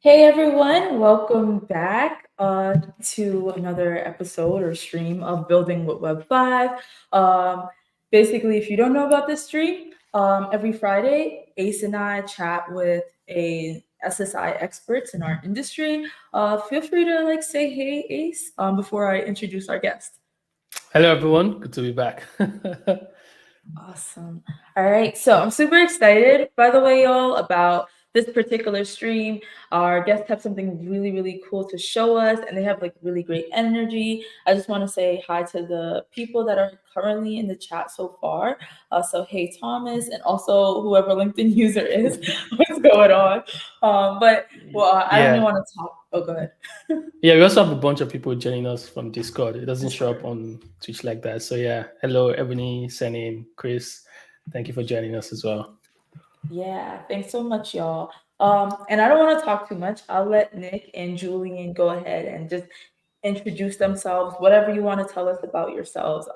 Hey everyone, welcome back to another episode or stream of Building with Web 5. Basically, if you don't know about this stream, every Friday, Ace and I chat with a SSI experts in our industry. Feel free to say hey Ace before I introduce our guest. Hello, everyone. Good to be back. Awesome. All right. So I'm super excited, by the way, y'all, about this particular stream. Our guests have something really, really cool to show us, and they have really great energy. I just want to say hi to the people that are currently in the chat so far. So, hey, Thomas, and also whoever LinkedIn user is, what's going on? I only yeah, want to talk. Oh, go ahead. yeah. We also have a bunch of people joining us from Discord. It doesn't show up Discord. on Twitch like that. So yeah, hello, Ebony, Senin, Chris. Thank you for joining us as well. Yeah, thanks so much, y'all. And I don't want to talk too much. I'll let Nick and Julian go ahead and just introduce themselves, whatever you want to tell us about yourselves.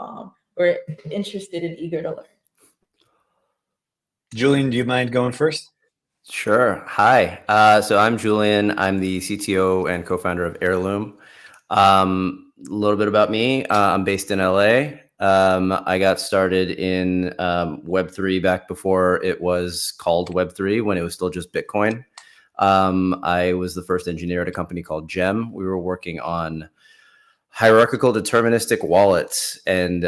We're interested and eager to learn. Julian, do you mind going first? Sure. Hi. So I'm Julian. I'm the CTO and co-founder of Heirloom. A little bit about me. I'm based in LA. I got started in Web3 back before it was called Web3, when it was still just Bitcoin. I was the first engineer at a company called Gem. We were working on hierarchical deterministic wallets and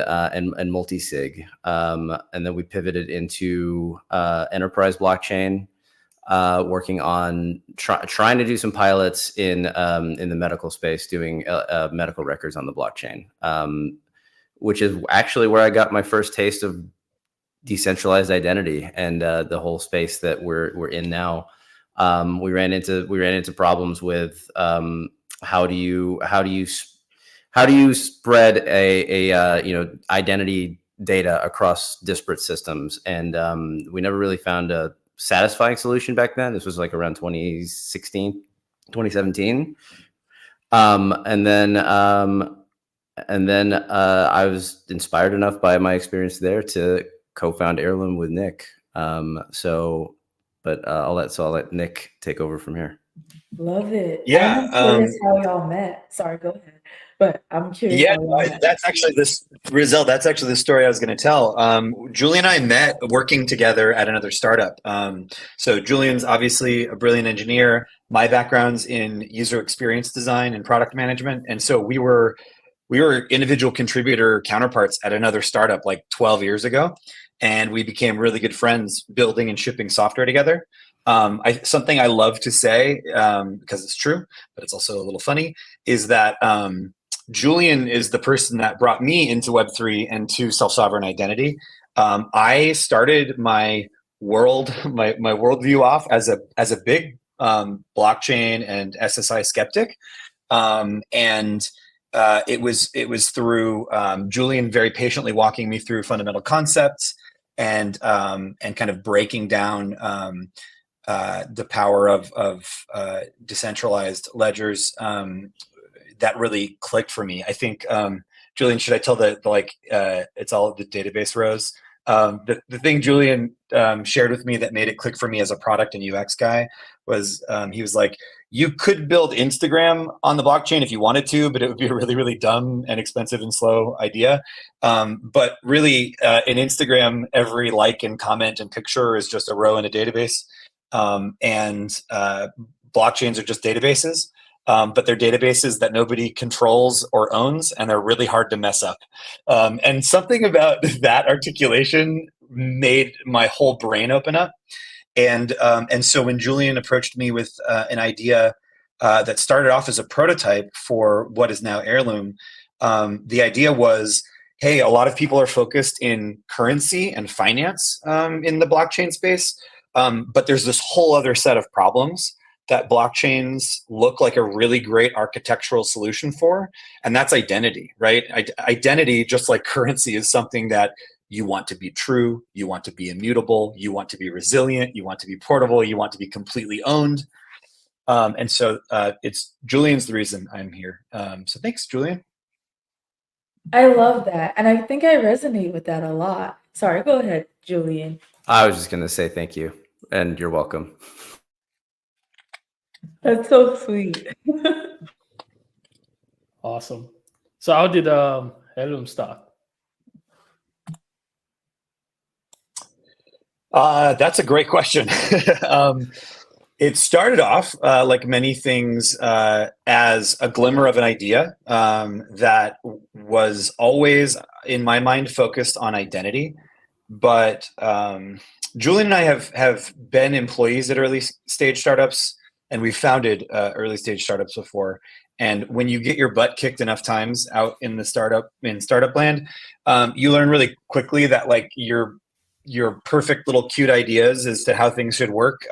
multi-sig. And then we pivoted into enterprise blockchain. Working on trying to do some pilots in the medical space, doing medical records on the blockchain, which is actually where I got my first taste of decentralized identity and the whole space that we're in now. We ran into problems with how do you spread a identity data across disparate systems, and we never really found a satisfying solution back then. This was like around 2016, 2017. I was inspired enough by my experience there to co-found Heirloom with Nick. I'll let Nick take over from here. Love it. Yeah. I'm curious how y'all met. Sorry, go ahead. But I'm curious Yeah, how y'all met. that's actually That's actually the story I was going to tell. Julian and I met working together at another startup. So Julian's obviously a brilliant engineer. My background's in user experience design and product management, and so we were individual contributor counterparts at another startup like 12 years ago, and we became really good friends building and shipping software together. Something I love to say, because it's true, but it's also a little funny, is that Julian is the person that brought me into Web3 and to self-sovereign identity. I started my worldview off as a big blockchain and SSI skeptic, and it was through Julian very patiently walking me through fundamental concepts and kind of breaking down the power of decentralized ledgers. That really clicked for me. I think, Julian, should I tell it's all the database rows? The thing Julian shared with me that made it click for me as a product and UX guy was, he was like, you could build Instagram on the blockchain if you wanted to, but it would be a really, really dumb and expensive and slow idea. But really, in Instagram, every like and comment and picture is just a row in a database. And blockchains are just databases. But they're databases that nobody controls or owns, and they're really hard to mess up. And something about that articulation made my whole brain open up. And so when Julian approached me with an idea that started off as a prototype for what is now Heirloom, the idea was, hey, a lot of people are focused in currency and finance in the blockchain space, but there's this whole other set of problems that blockchains look like a really great architectural solution for, and that's identity, right? Identity, just like currency, is something that you want to be true, you want to be immutable, you want to be resilient, you want to be portable, you want to be completely owned. And so it's Julian's the reason I'm here. So thanks, Julian. I love that. And I think I resonate with that a lot. Sorry, go ahead, Julian. I was just going to say thank you, and you're welcome. That's so sweet. Awesome. So how did Heirloom start? That's a great question. It started off, like many things, as a glimmer of an idea that was always, in my mind, focused on identity. But Julian and I have been employees at early stage startups, and we've founded early stage startups before. And when you get your butt kicked enough times out in startup land, you learn really quickly that like your perfect little cute ideas as to how things should work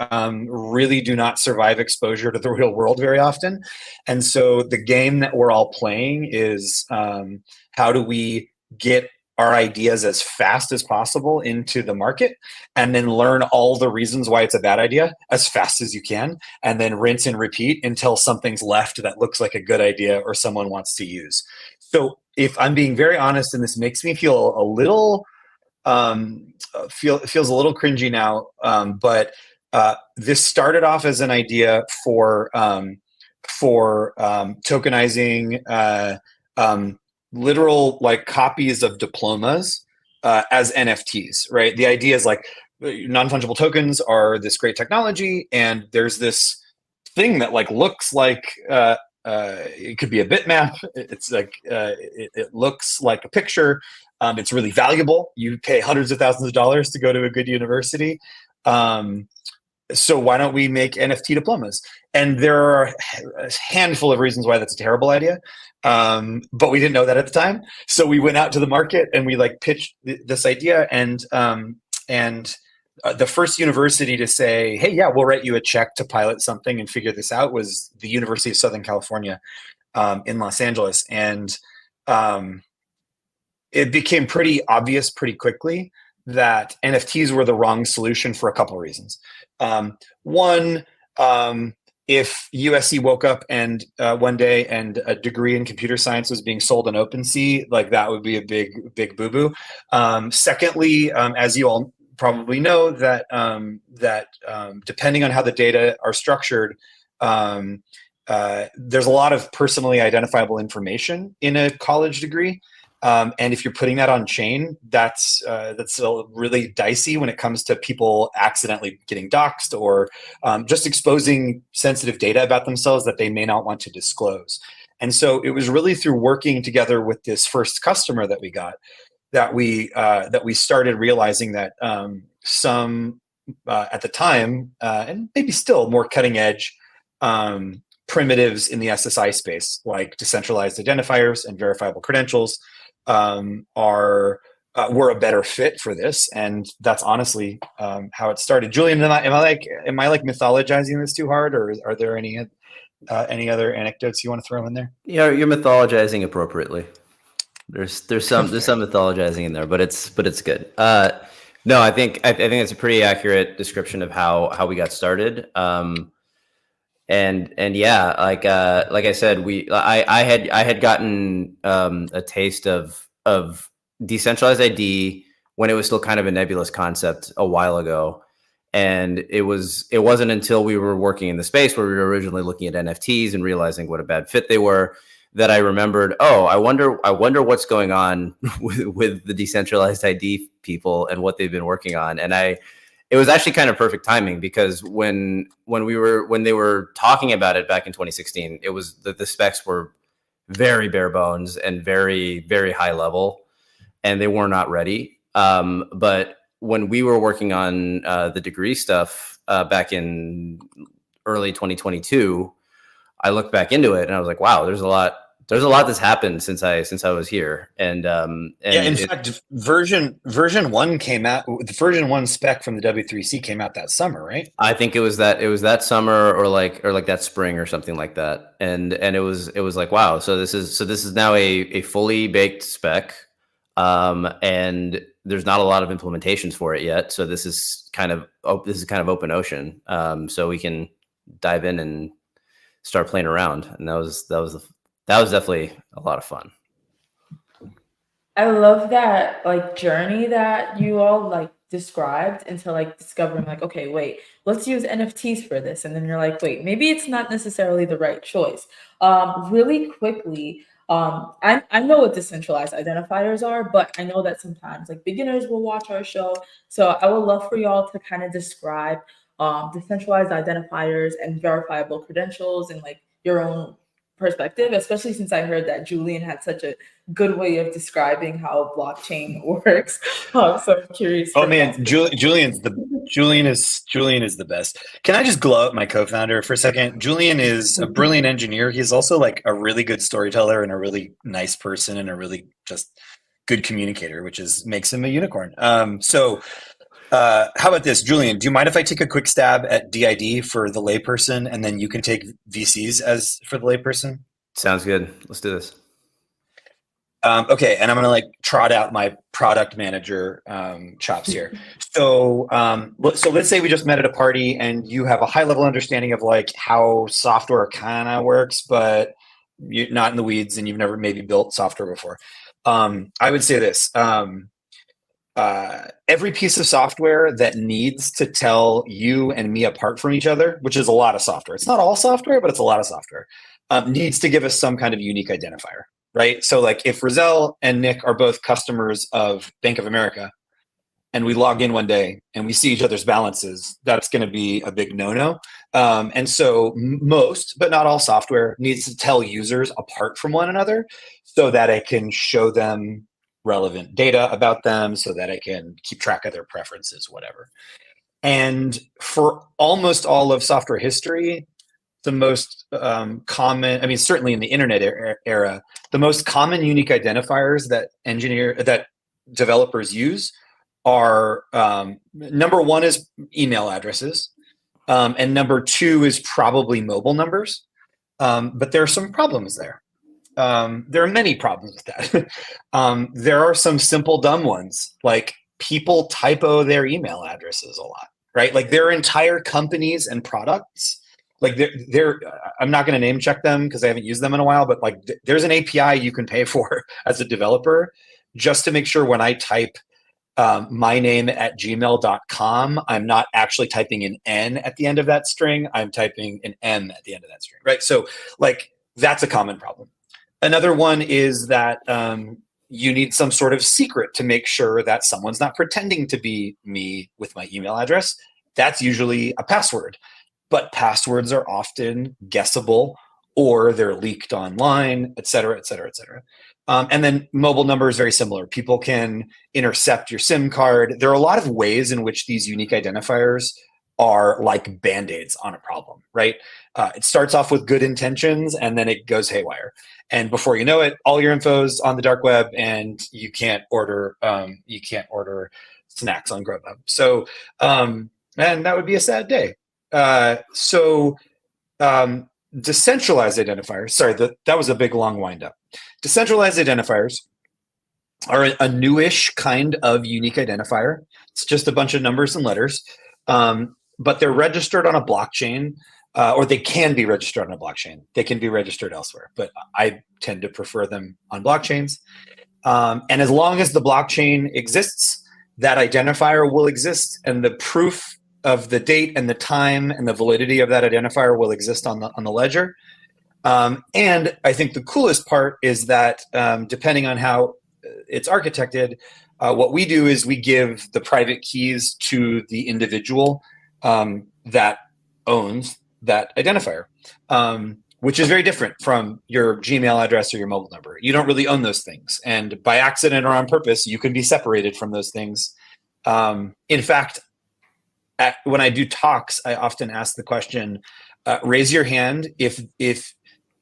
really do not survive exposure to the real world very often. And so the game that we're all playing is how do we get our ideas as fast as possible into the market and then learn all the reasons why it's a bad idea as fast as you can, and then rinse and repeat until something's left that looks like a good idea or someone wants to use. So if I'm being very honest, and this makes me feel a little feels a little cringy now, but this started off as an idea for tokenizing literal like copies of diplomas as NFTs, right? The idea is like non-fungible tokens are this great technology, and there's this thing that like looks like it could be a bitmap. It's like it looks like a picture. It's really valuable. You pay hundreds of thousands of dollars to go to a good university. So why don't we make NFT diplomas? And there are a handful of reasons why that's a terrible idea. But we didn't know that at the time. So we went out to the market and we like pitched this idea, and the first university to say, hey, yeah, we'll write you a check to pilot something and figure this out was the University of Southern California in Los Angeles. And it became pretty obvious pretty quickly that NFTs were the wrong solution for a couple of reasons. One, if USC woke up and one day and a degree in computer science was being sold on OpenSea, like that would be a big boo-boo. Secondly, as you all probably know, that depending on how the data are structured, there's a lot of personally identifiable information in a college degree. And if you're putting that on chain, that's really dicey when it comes to people accidentally getting doxxed or just exposing sensitive data about themselves that they may not want to disclose. And so it was really through working together with this first customer that we got that we started realizing that some at the time and maybe still more cutting edge primitives in the SSI space, like decentralized identifiers and verifiable credentials, were a better fit for this, and that's honestly how it started. Julian, am I mythologizing this too hard, or are there any other anecdotes you want to throw in there? Yeah, you're mythologizing appropriately. There's some mythologizing in there, but it's good. No, I think it's a pretty accurate description of how we got started. And yeah, like I said, I had gotten a taste of decentralized ID when it was still kind of a nebulous concept a while ago, and it wasn't until we were working in the space where we were originally looking at NFTs and realizing what a bad fit they were that I remembered. Oh, I wonder what's going on with the decentralized ID people and what they've been working on, and it was actually kind of perfect timing because when they were talking about it back in 2016, it was the specs were very bare bones and very, very high level, and they were not ready. But when we were working on the degree stuff back in early 2022, I looked back into it and I was like, wow, there's a lot that's happened since I was here. And yeah, in fact, version 1 came out. The version 1 spec from the W3C came out that summer, right? I think it was that summer or like that spring or something like that. And it was like, wow, so this is now a fully baked spec. And there's not a lot of implementations for it yet. So this is kind of open ocean. So we can dive in and start playing around. And that was definitely a lot of fun. I love that like journey that you all like described into like discovering like, okay, wait, let's use NFTs for this. And then you're like, wait, maybe it's not necessarily the right choice. Really quickly, I know what decentralized identifiers are, but I know that sometimes like beginners will watch our show. So I would love for y'all to kind of describe decentralized identifiers and verifiable credentials and like your own perspective, especially since I heard that Julian had such a good way of describing how blockchain works. So I'm curious. Oh man, Julian is the best. Can I just glow up my co-founder for a second? Julian is a brilliant engineer. He's also like a really good storyteller and a really nice person and a really just good communicator, which makes him a unicorn. How about this, Julian? Do you mind if I take a quick stab at DID for the layperson, and then you can take VCs as for the layperson? Sounds good. Let's do this. Okay, and I'm gonna like trot out my product manager chops here. So let's say we just met at a party, and you have a high level understanding of like how software kind of works, but you're not in the weeds, and you've never maybe built software before. I would say this. Every piece of software that needs to tell you and me apart from each other, which is a lot of software. It's not all software, but it's a lot of software, needs to give us some kind of unique identifier, right? So like if Rizal and Nick are both customers of Bank of America and we log in one day and we see each other's balances, that's going to be a big no-no. And so most, but not all software needs to tell users apart from one another so that it can show them relevant data about them, so that I can keep track of their preferences, whatever. And for almost all of software history, the most common, I mean, certainly in the internet era, the most common unique identifiers that developers use are number one is email addresses, and number two is probably mobile numbers. But there are some problems there. There are many problems with that. There are some simple dumb ones, like people typo their email addresses a lot, right? Like there are entire companies and products, like I'm not going to name check them because I haven't used them in a while, but like there's an API you can pay for as a developer just to make sure when I type my name at gmail.com, I'm not actually typing an N at the end of that string. I'm typing an M at the end of that string, right? So like that's a common problem. Another one is that you need some sort of secret to make sure that someone's not pretending to be me with my email address. That's usually a password, but passwords are often guessable or they're leaked online, et cetera, et cetera, et cetera. And then mobile number is very similar. People can intercept your SIM card. There are a lot of ways in which these unique identifiers are like Band-Aids on a problem, right? It starts off with good intentions and then it goes haywire. And before you know it, all your info's on the dark web and you can't order snacks on Grubhub. So, and that would be a sad day. Decentralized identifiers, sorry, that was a big long wind up. Decentralized identifiers are a newish kind of unique identifier. It's just a bunch of numbers and letters. But they're registered on a blockchain, or they can be registered on a blockchain. They can be registered elsewhere, but I tend to prefer them on blockchains. And as long as the blockchain exists, that identifier will exist, and the proof of the date and the time and the validity of that identifier will exist on the ledger. And I think the coolest part is that depending on how it's architected, what we do is we give the private keys to the individual that owns that identifier, which is very different from your Gmail address or your mobile number. You don't really own those things. And by accident or on purpose, you can be separated from those things. In fact, when I do talks, I often ask the question, raise your hand if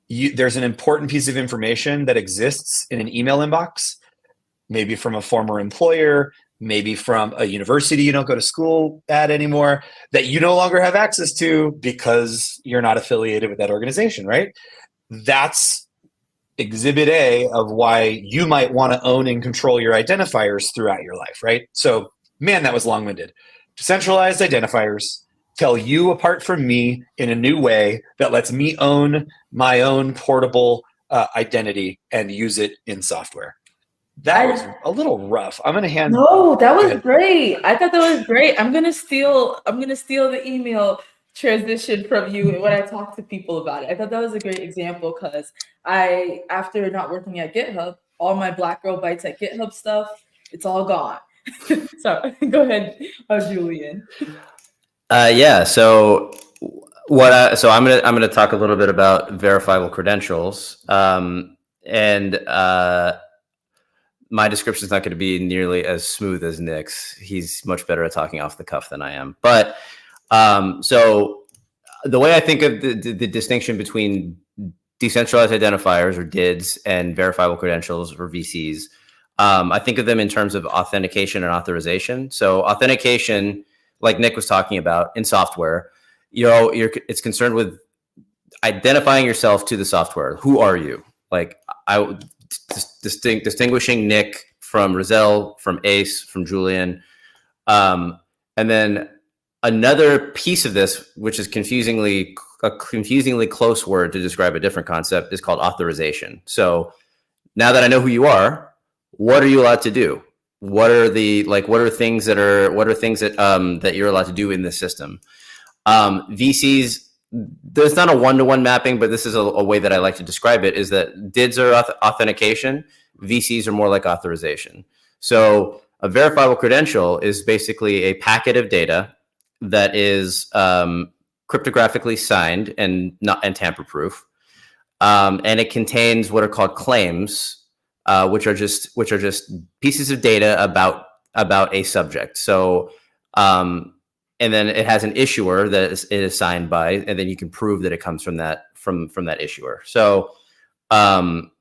there's an important piece of information that exists in an email inbox, maybe from a former employer, maybe from a university you don't go to school at anymore, that you no longer have access to because you're not affiliated with that organization, right? That's exhibit A of why you might want to own and control your identifiers throughout your life, right? So, man, that was long-winded. Decentralized identifiers tell you apart from me in a new way that lets me own my own portable identity and use it in software. That was a little rough. I'm gonna hand. No, that Go was ahead. great. I thought that was great. I'm gonna steal the email transition from you when I talk to people about it. I thought that was a great example because after not working at GitHub, all my Black Girl Bites at GitHub stuff, it's all gone. So go ahead, Julian. Yeah. So I'm gonna talk a little bit about verifiable credentials. And my description is not going to be nearly as smooth as Nick's. He's much better at talking off the cuff than I am. But so the way I think of the distinction between decentralized identifiers or DIDs and verifiable credentials or VCs, I think of them in terms of authentication and authorization. So authentication, like Nick was talking about in software, it's concerned with identifying yourself to the software. Who are you? Like distinguishing Nick from Rizal, from Ace, from Julian. And then another piece of this, which is a confusingly close word to describe a different concept, is called authorization. So now that I know who you are, what are you allowed to do? What are things that you're allowed to do in this system? VCs, there's not a one-to-one mapping, but this is a way that I like to describe it, is that DIDs are authentication, VCs are more like authorization. So a verifiable credential is basically a packet of data that is cryptographically signed and tamper-proof, and it contains what are called claims, which are just pieces of data about a subject. So and then it has an issuer that it is signed by, and then you can prove that it comes from that issuer. So to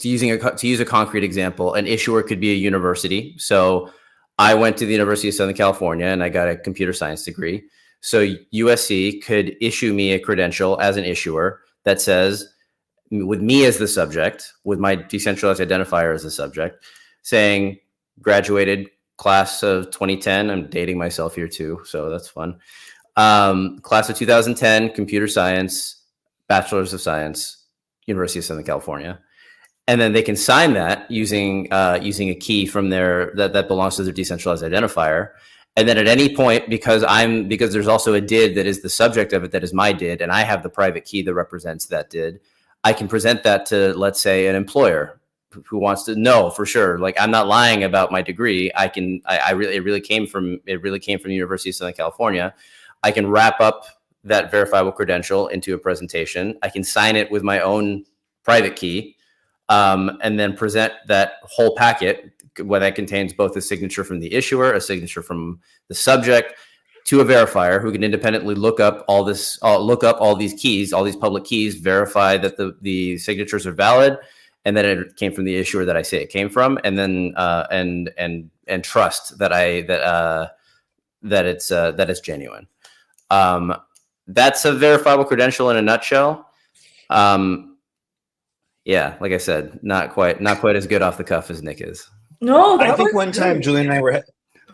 use a concrete example, an issuer could be a university. So I went to the University of Southern California and I got a computer science degree. So USC could issue me a credential as an issuer that says, with me as the subject, with my decentralized identifier as the subject, saying graduated class of 2010. I'm dating myself here too, so that's fun. Class of 2010, computer science, bachelor's of science, University of Southern California. And then they can sign that using a key from that belongs to their decentralized identifier. And then at any point, because there's also a DID that is the subject of it, that is my DID, and I have the private key that represents that DID, I can present that to, let's say, an employer who wants to know for sure, like, I'm not lying about my degree. It really came from the University of Southern California. I can wrap up that verifiable credential into a presentation. I can sign it with my own private key, and then present that whole packet, where that contains both a signature from the issuer, a signature from the subject, to a verifier who can independently look up all these keys, all these public keys, verify that the signatures are valid, and that it came from the issuer that I say it came from, and then and trust that it's genuine. That's a verifiable credential in a nutshell. Yeah, like I said, not quite as good off the cuff as Nick is. No, I think one time Julian and I were.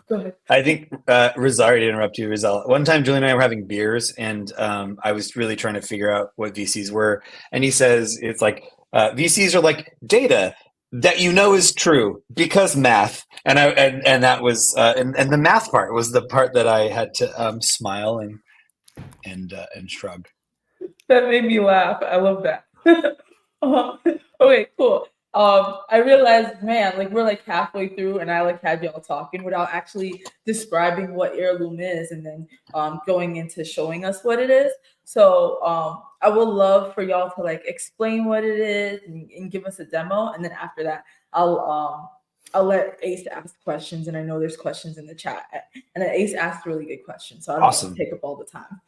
Go ahead. I think sorry to interrupt you, Rizal. One time Julian and I were having beers, and I was really trying to figure out what VCs were, and he says it's like VCs are like data that is true because math, and that was and the math part was the part that I had to smile and shrug. That made me laugh. I love that. Okay, cool. I realized, man, like we're like halfway through, and I had y'all talking without actually describing what Heirloom is, and then going into showing us what it is. So I would love for y'all to explain what it is and give us a demo, and then after that, I'll let Ace ask questions, and I know there's questions in the chat, and then Ace asked really good questions, so I don't want to take up all the time.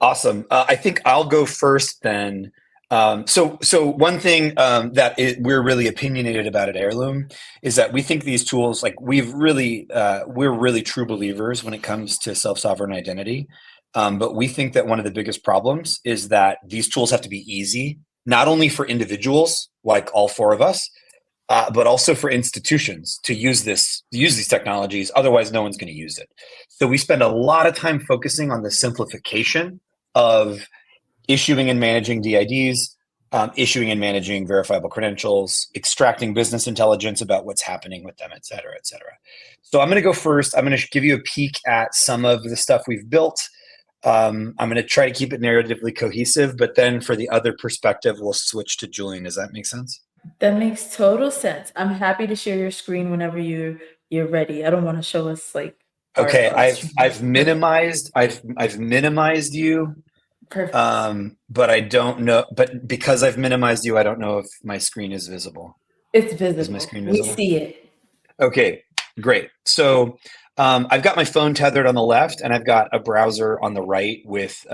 Awesome. I think I'll go first then. So one thing that we're really opinionated about at Heirloom is that we think these tools, we're really true believers when it comes to self-sovereign identity. But we think that one of the biggest problems is that these tools have to be easy, not only for individuals, like all four of us, but also for institutions to use these technologies. Otherwise, no one's going to use it. So we spend a lot of time focusing on the simplification of issuing and managing DIDs, issuing and managing verifiable credentials, extracting business intelligence about what's happening with them, et cetera, et cetera. So I'm going to go first. I'm going to give you a peek at some of the stuff we've built. I'm going to try to keep it narratively cohesive, but then for the other perspective, we'll switch to Julian. Does that make sense? That makes total sense. I'm happy to share your screen whenever you're ready. I don't want to show us like Okay, our I've minimized you. Perfect. But I don't know. But because I've minimized you, I don't know if my screen is visible. It's Is my visible. screen We visible? see it. Okay, great. So I've got my phone tethered on the left, and I've got a browser on the right with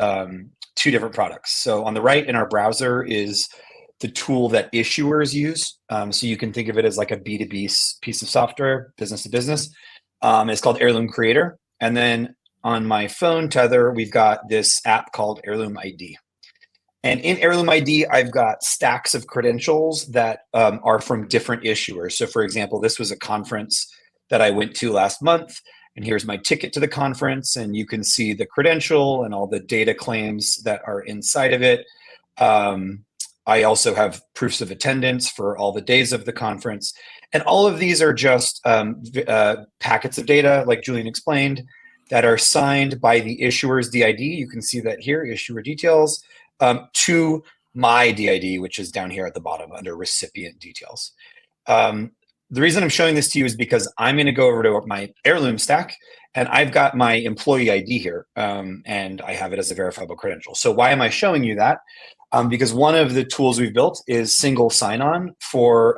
two different products. So on the right in our browser is the tool that issuers use. So you can think of it as like a B2B piece of software, business to business. It's called Heirloom Creator. And then on my phone tether, we've got this app called Heirloom ID. And in Heirloom ID, I've got stacks of credentials that are from different issuers. So for example, this was a conference that I went to last month, and here's my ticket to the conference, and you can see the credential and all the data claims that are inside of it. I also have proofs of attendance for all the days of the conference. And all of these are just packets of data, like Julian explained, that are signed by the issuer's DID. You can see that here, issuer details, to my DID, which is down here at the bottom under recipient details. The reason I'm showing this to you is because I'm going to go over to my Heirloom stack, and I've got my employee ID here, and I have it as a verifiable credential. So why am I showing you that? Because one of the tools we've built is single sign-on for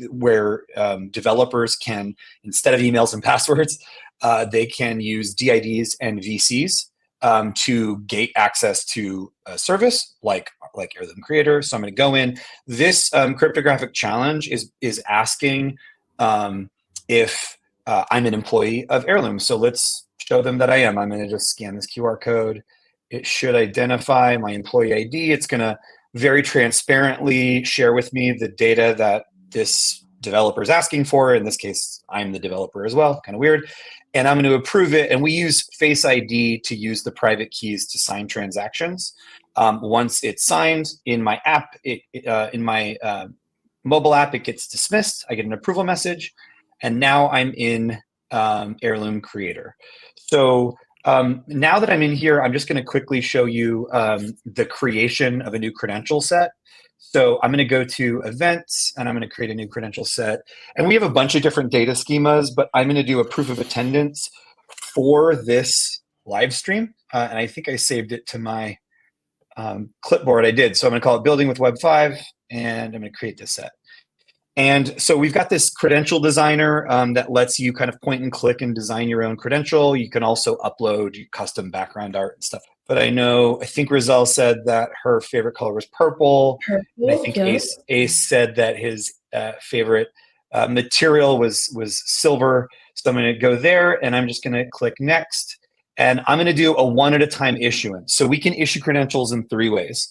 where developers can, instead of emails and passwords, they can use DIDs and VCs to gate access to a service like Heirloom Creator. So I'm going to go in. This cryptographic challenge is asking if I'm an employee of Heirloom. So let's show them that I am. I'm going to just scan this QR code. It should identify my employee ID. It's going to very transparently share with me the data that this developer is asking for. In this case, I'm the developer as well, kind of weird. And I'm going to approve it. And we use Face ID to use the private keys to sign transactions. Once it's signed in my app, in my mobile app, it gets dismissed. I get an approval message. And now I'm in Heirloom Creator. So now that I'm in here, I'm just going to quickly show you the creation of a new credential set. So I'm going to go to events, and I'm going to create a new credential set. And we have a bunch of different data schemas, but I'm going to do a proof of attendance for this live stream. And I think I saved it to my clipboard. I did. So I'm going to call it Building with Web 5, and I'm going to create this set. And so we've got this credential designer that lets you kind of point and click and design your own credential. You can also upload custom background art and stuff. But I think Rizal said that her favorite color was purple. And I think Ace said that his favorite material was silver. So I'm going to go there, and I'm just going to click next. And I'm going to do a one-at-a-time issuance. So we can issue credentials in 3 ways.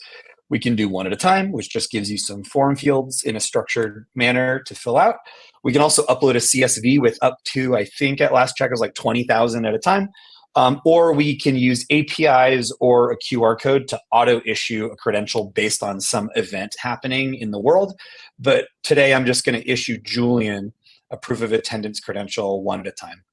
We can do one at a time, which just gives you some form fields in a structured manner to fill out. We can also upload a CSV with up to, I think at last check, it was like 20,000 at a time. Or we can use APIs or a QR code to auto-issue a credential based on some event happening in the world. But today I'm just going to issue Julian a proof of attendance credential one at a time.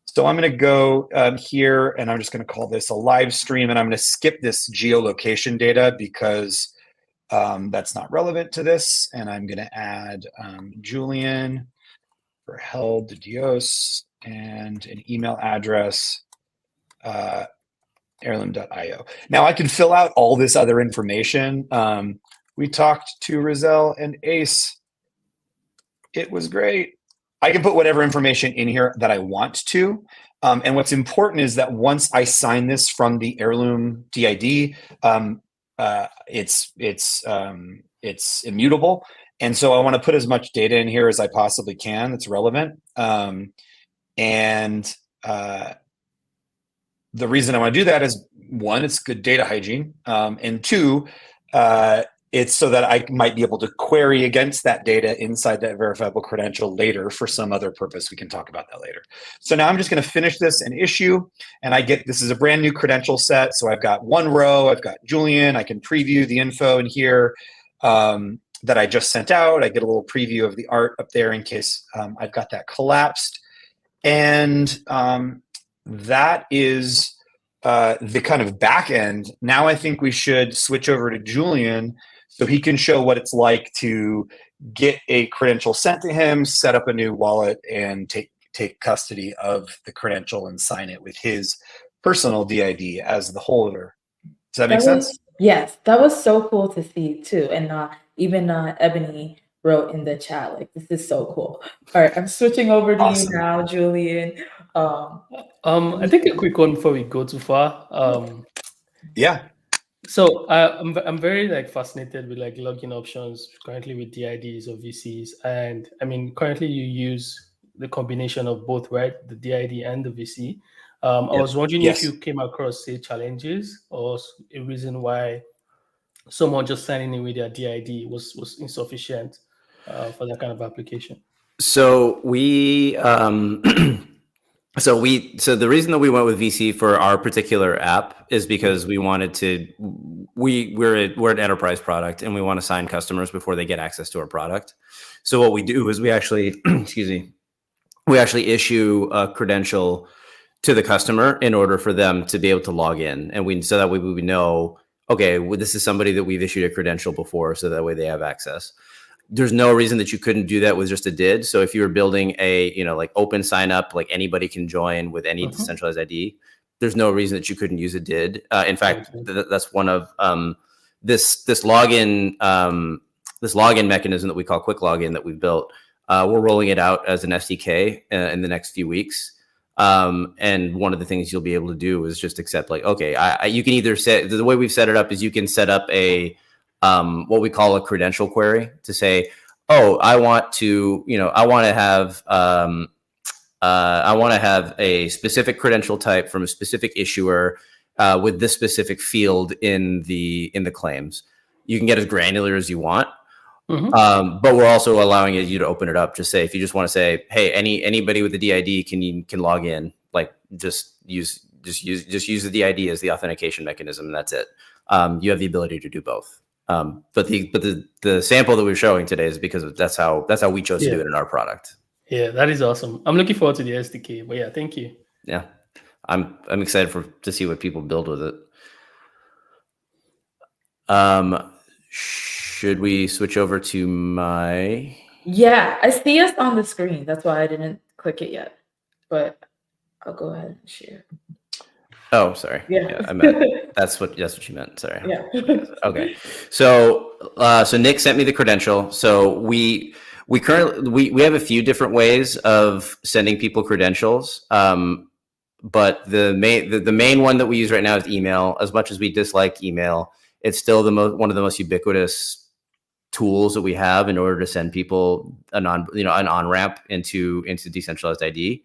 So I'm going to go here, and I'm just going to call this a live stream, and I'm going to skip this geolocation data because that's not relevant to this. And I'm going to add Julian for Held de Dios and an email address, heirloom.io. Now I can fill out all this other information. We talked to Rizal and Ace. It was great. I can put whatever information in here that I want to. And what's important is that once I sign this from the Heirloom DID, it's immutable. And so I want to put as much data in here as I possibly can that's relevant. And the reason I want to do that is, one, it's good data hygiene. And two, it's so that I might be able to query against that data inside that verifiable credential later for some other purpose. We can talk about that later. So now I'm just going to finish this and issue, and this is a brand new credential set. So I've got one row, I've got Julian, I can preview the info in here. that I just sent out. I get a little preview of the art up there in case I've got that collapsed. And that is the kind of back end. Now I think we should switch over to Julian so he can show what it's like to get a credential sent to him, set up a new wallet, and take custody of the credential and sign it with his personal DID as the holder. Does that make sense? Yes, that was so cool to see too. And even Ebony wrote in the chat, like, this is so cool. All right, I'm switching over to you now, Julian. I think a quick one before we go too far. Yeah. So I'm very like fascinated with like login options currently with DIDs or VCs, and I mean currently you use the combination of both, right? The DID and the VC. I was wondering if you came across say challenges or a reason why someone just signing in with their DID was insufficient for that kind of application. So we So the reason that we went with VC for our particular app is because we wanted to, we're an enterprise product and we want to sign customers before they get access to our product. So what we do is we actually, we actually issue a credential to the customer in order for them to be able to log in. And so that way we would know, okay, well, this is somebody that we've issued a credential before, so that way they have access. There's no reason that you couldn't do that with just a DID. So if you were building a, like open sign up, like anybody can join with any decentralized ID, there's no reason that you couldn't use a DID. In fact, that's one of this login mechanism that we call quick login that we've built. We're rolling it out as an SDK in the next few weeks. And one of the things you'll be able to do is just accept like, okay, you can either set, the way we've set it up is you can set up a, what we call a credential query to say, oh, I want to have a specific credential type from a specific issuer with this specific field in the claims. You can get as granular as you want. But we're also allowing you to open it up. Just say, if you just want to say, hey, anybody with the DID can log in, like just use the DID as the authentication mechanism, and that's it. You have the ability to do both. But the sample that we're showing today is because that's how we chose to do it in our product. Yeah, that is awesome. I'm looking forward to the SDK. But yeah, thank you. Yeah, I'm excited to see what people build with it. Should we switch over to my? Yeah, I see us on the screen. That's why I didn't click it yet. But I'll go ahead and share. Oh, sorry. Yeah, I meant that's what you meant. Sorry. Yeah. Okay. So Nick sent me the credential. So we currently have a few different ways of sending people credentials. But the main one that we use right now is email. As much as we dislike email, it's still one of the most ubiquitous tools that we have in order to send people an on-ramp into decentralized ID.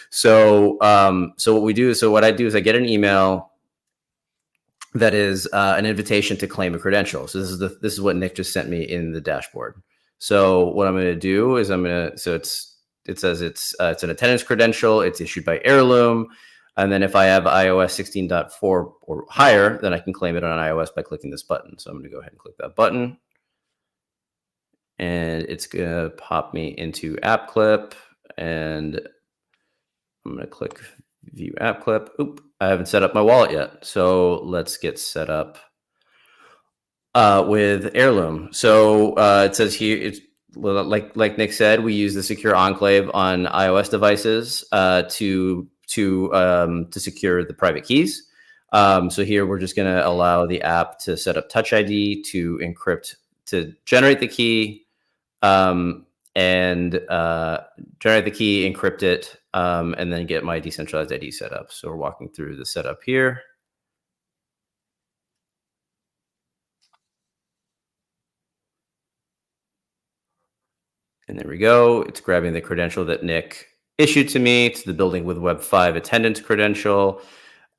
So what I do is I get an email that is an invitation to claim a credential. So this is what Nick just sent me in the dashboard. So what I'm going to do is it says it's an attendance credential. It's issued by Heirloom. And then if I have iOS 16.4 or higher, then I can claim it on iOS by clicking this button. So I'm going to go ahead and click that button. And it's going to pop me into App Clip. And I'm going to click View App Clip. Oop, I haven't set up my wallet yet. So let's get set up with Heirloom. So it says here, it's like Nick said, we use the secure enclave on iOS devices to secure the private keys. So here we're just going to allow the app to set up Touch ID to encrypt, to generate the key, encrypt it, and then get my decentralized ID set up. So we're walking through the setup here. And there we go. It's grabbing the credential that Nick issued to me. It's the building with Web 5 attendance credential.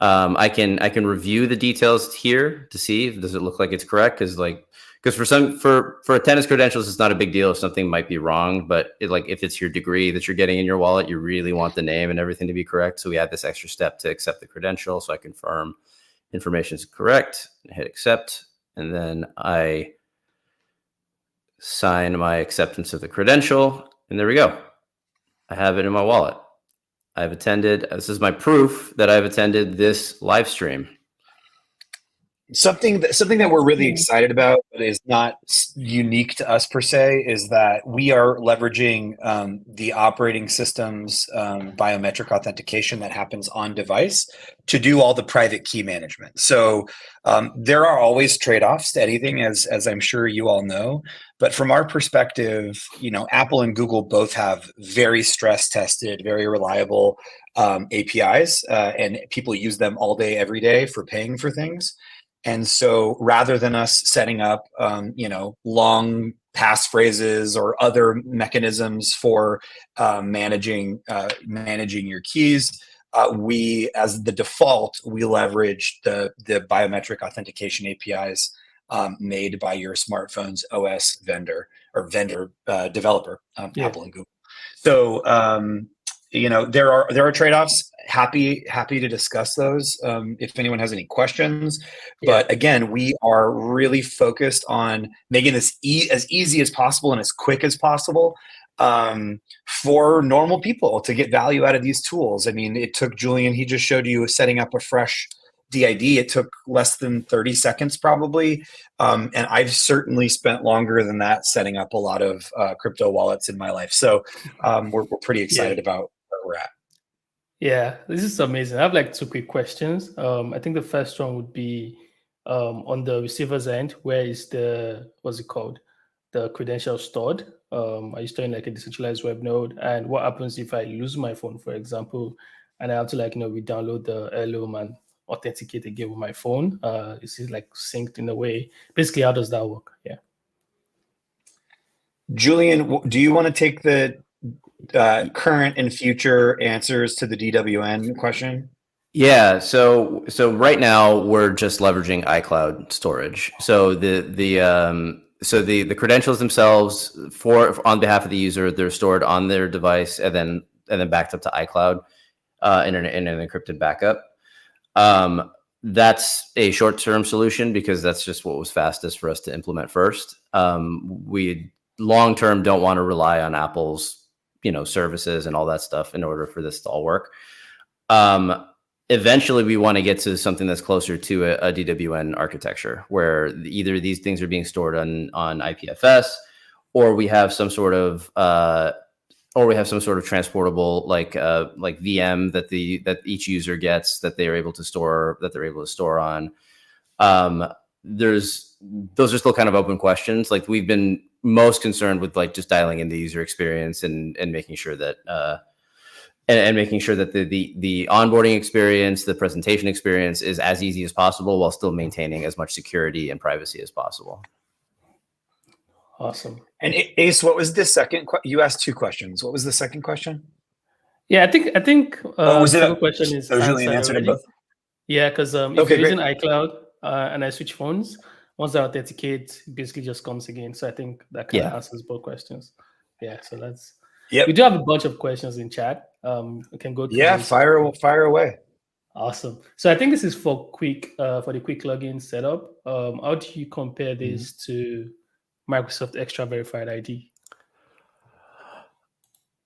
I can review the details here to see if does it look like it's correct, because for attendance credentials, it's not a big deal if something might be wrong, but if it's your degree that you're getting in your wallet, you really want the name and everything to be correct. So we add this extra step to accept the credential. So I confirm information is correct, hit accept, and then I sign my acceptance of the credential, and there we go. I have it in my wallet. I've attended. This is my proof that I've attended this live stream. Something that we're really excited about, but is not unique to us per se, is that we are leveraging the operating system's biometric authentication that happens on device to do all the private key management. So there are always trade-offs to anything, as I'm sure you all know. But from our perspective, Apple and Google both have very stress-tested, very reliable APIs, and people use them all day, every day for paying for things. And so rather than us setting up, long passphrases or other mechanisms for managing your keys, we, as the default, we leverage the biometric authentication APIs made by your smartphone's OS vendor or developer, Apple and Google. So there are trade-offs. Happy to discuss those if anyone has any questions. But again, we are really focused on making this as easy as possible and as quick as possible for normal people to get value out of these tools. I mean, it took Julian, he just showed you setting up a fresh DID. It took less than 30 seconds probably. And I've certainly spent longer than that setting up a lot of crypto wallets in my life. So we're pretty excited about where we're at. Yeah, this is amazing. I have like two quick questions. I think the first one would be on the receiver's end, where is the credential stored? Are you storing like a decentralized web node? And what happens if I lose my phone, for example, and I have to re-download the Heirloom and authenticate again with my phone? Is it like synced in a way? Basically, how does that work? Yeah. Julian, do you want to take the current and future answers to the DWN question? Yeah. So right now we're just leveraging iCloud storage. So the credentials themselves on behalf of the user, they're stored on their device and then backed up to iCloud in an encrypted backup. That's a short-term solution because that's just what was fastest for us to implement first. We long-term don't want to rely on Apple's services and all that stuff in order for this to all work. Eventually we want to get to something that's closer to a DWN architecture where either these things are being stored on IPFS, or we have some sort of transportable like VM that each user gets that they're able to store on. Those are still kind of open questions. Like we've been most concerned with like just dialing in the user experience and making sure that the onboarding experience, the presentation experience is as easy as possible while still maintaining as much security and privacy as possible. Awesome. And Ace, what was the second? You asked two questions. What was the second question? Yeah, I think was it the question is Julian answered it both? Yeah, because if you're using iCloud and I switch phones, once I authenticate, it basically just comes again. So I think that kind of answers both questions. Yeah, so that's we do have a bunch of questions in chat. We can go through these. fire away. Awesome. So I think this is for the quick login setup. How do you compare this to Microsoft Extra Verified ID?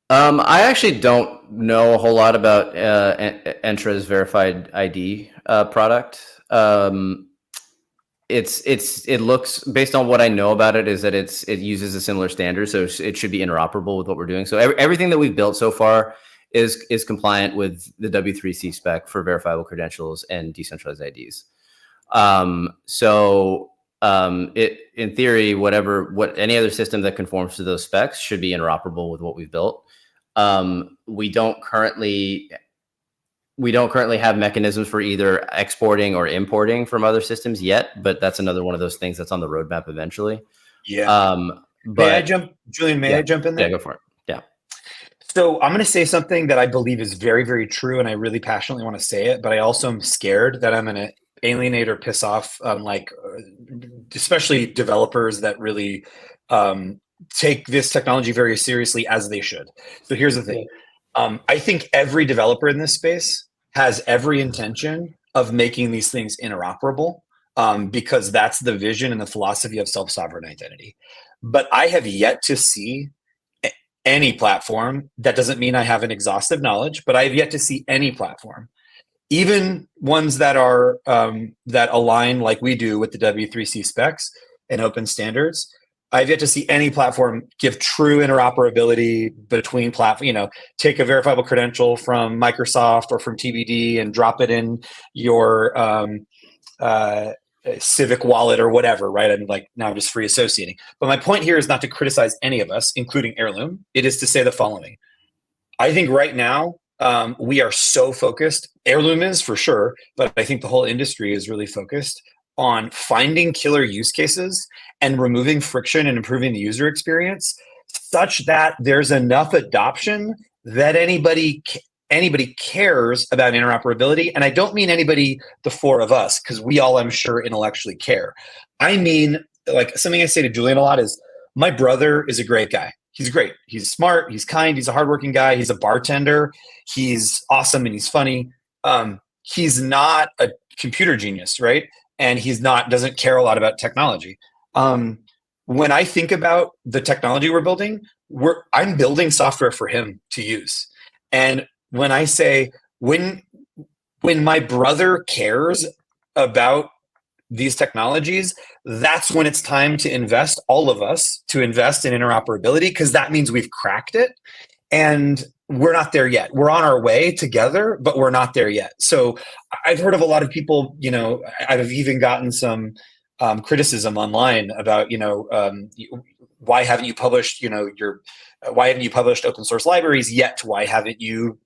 I actually don't know a whole lot about Entra's Verified ID product. It looks, based on what I know about it, is that it uses a similar standard, so it should be interoperable with what we're doing. So everything that we've built so far is compliant with the W3C spec for verifiable credentials and decentralized IDs. In theory, any other system that conforms to those specs should be interoperable with what we've built. We don't currently have mechanisms for either exporting or importing from other systems yet, but that's another one of those things that's on the roadmap eventually. Yeah. May I jump in there? Yeah, go for it. Yeah. So I'm going to say something that I believe is very, very true, and I really passionately want to say it, but I also am scared that I'm going to alienate or piss off, especially developers that really take this technology very seriously, as they should. So here's the thing. I think every developer in this space has every intention of making these things interoperable. because that's the vision and the philosophy of self-sovereign identity. But I have yet to see any platform. That doesn't mean I have an exhaustive knowledge, but I have yet to see any platform, even ones that are that align like we do with the W3C specs and open standards. I've yet to see any platform give true interoperability between platform. Take a verifiable credential from Microsoft or from TBD and drop it in your Civic wallet or whatever, right? I'm like, now I'm just free associating. But my point here is not to criticize any of us, including Heirloom. It is to say the following. I think right now we are so focused. Heirloom is for sure, but I think the whole industry is really focused on finding killer use cases and removing friction and improving the user experience such that there's enough adoption that anybody cares about interoperability. And I don't mean anybody, the four of us, because we all, I'm sure, intellectually care. I mean, like something I say to Julian a lot is, my brother is a great guy. He's great. He's smart. He's kind. He's a hardworking guy. He's a bartender. He's awesome and he's funny. He's not a computer genius, right? And doesn't care a lot about technology. When I think about the technology we're building, I'm building software for him to use. And when I say, when my brother cares about these technologies, that's when it's time to invest, all of us, to invest in interoperability, because that means we've cracked it. And we're not there yet. We're on our way together, but we're not there yet. So I've heard of a lot of people, I've even gotten some criticism online about, why haven't you published, why haven't you published open source libraries yet? Why haven't you,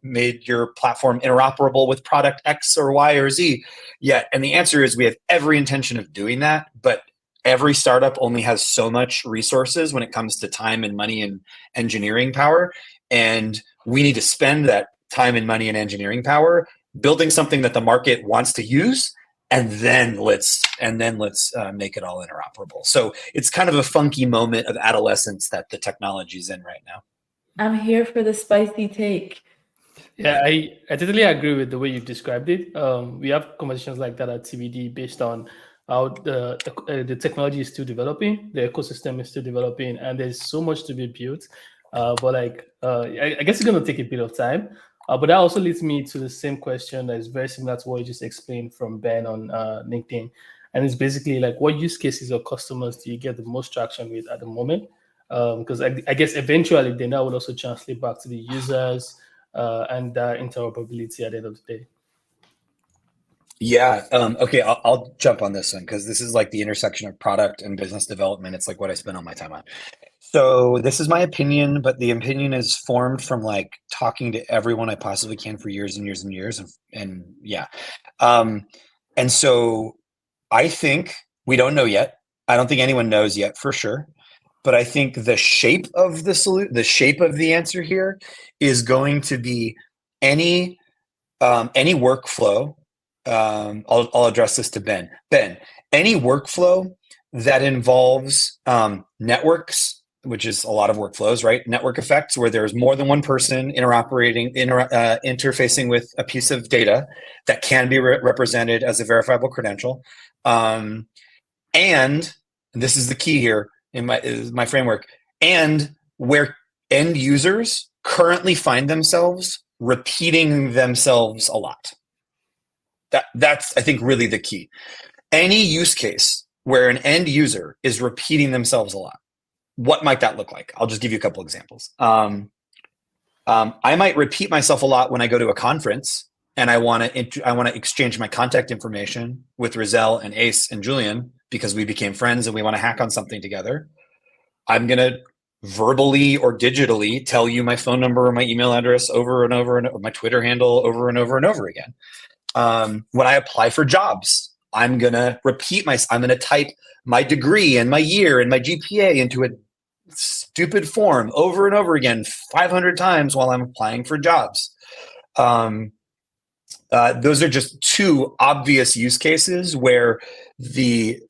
made your platform interoperable with product X or Y or Z yet? And the answer is we have every intention of doing that, but every startup only has so much resources when it comes to time and money and engineering power. And we need to spend that time and money and engineering power building something that the market wants to use. And then let's make it all interoperable. So it's kind of a funky moment of adolescence that the technology is in right now. I'm here for the spicy take. Yeah, I totally agree with the way you've described it. We have conversations like that at TBD based on how the technology is still developing, the ecosystem is still developing, and there's so much to be built. But I guess it's going to take a bit of time. But that also leads me to the same question that is very similar to what you just explained from Ben on LinkedIn. And it's basically like, what use cases or customers do you get the most traction with at the moment? Because I guess eventually then that would also translate back to the users and interoperability at the end of the day. Yeah. Okay. I'll jump on this one because this is like the intersection of product and business development. It's like what I spend all my time on. So this is my opinion, but the opinion is formed from like talking to everyone I possibly can for years and years and years. And yeah. And so I think we don't know yet. I don't think anyone knows yet for sure. But I think the shape of the shape of the answer here is going to be any workflow. I'll address this to Ben. Ben, any workflow that involves networks, which is a lot of workflows, right? Network effects, where there's more than one person interfacing with a piece of data that can be represented as a verifiable credential. And this is the key here in my framework, and where end users currently find themselves repeating themselves a lot. That's, I think, really the key. Any use case where an end user is repeating themselves a lot, what might that look like? I'll just give you a couple examples. I might repeat myself a lot when I go to a conference and I want to exchange my contact information with Rizal and Ace and Julian because we became friends and we want to hack on something together. I'm going to verbally or digitally tell you my phone number or my email address over and over, and my Twitter handle over and over and over again. When I apply for jobs, I'm going to I'm going to type my degree and my year and my GPA into a stupid form over and over again 500 times while I'm applying for jobs. Those are just two obvious use cases where the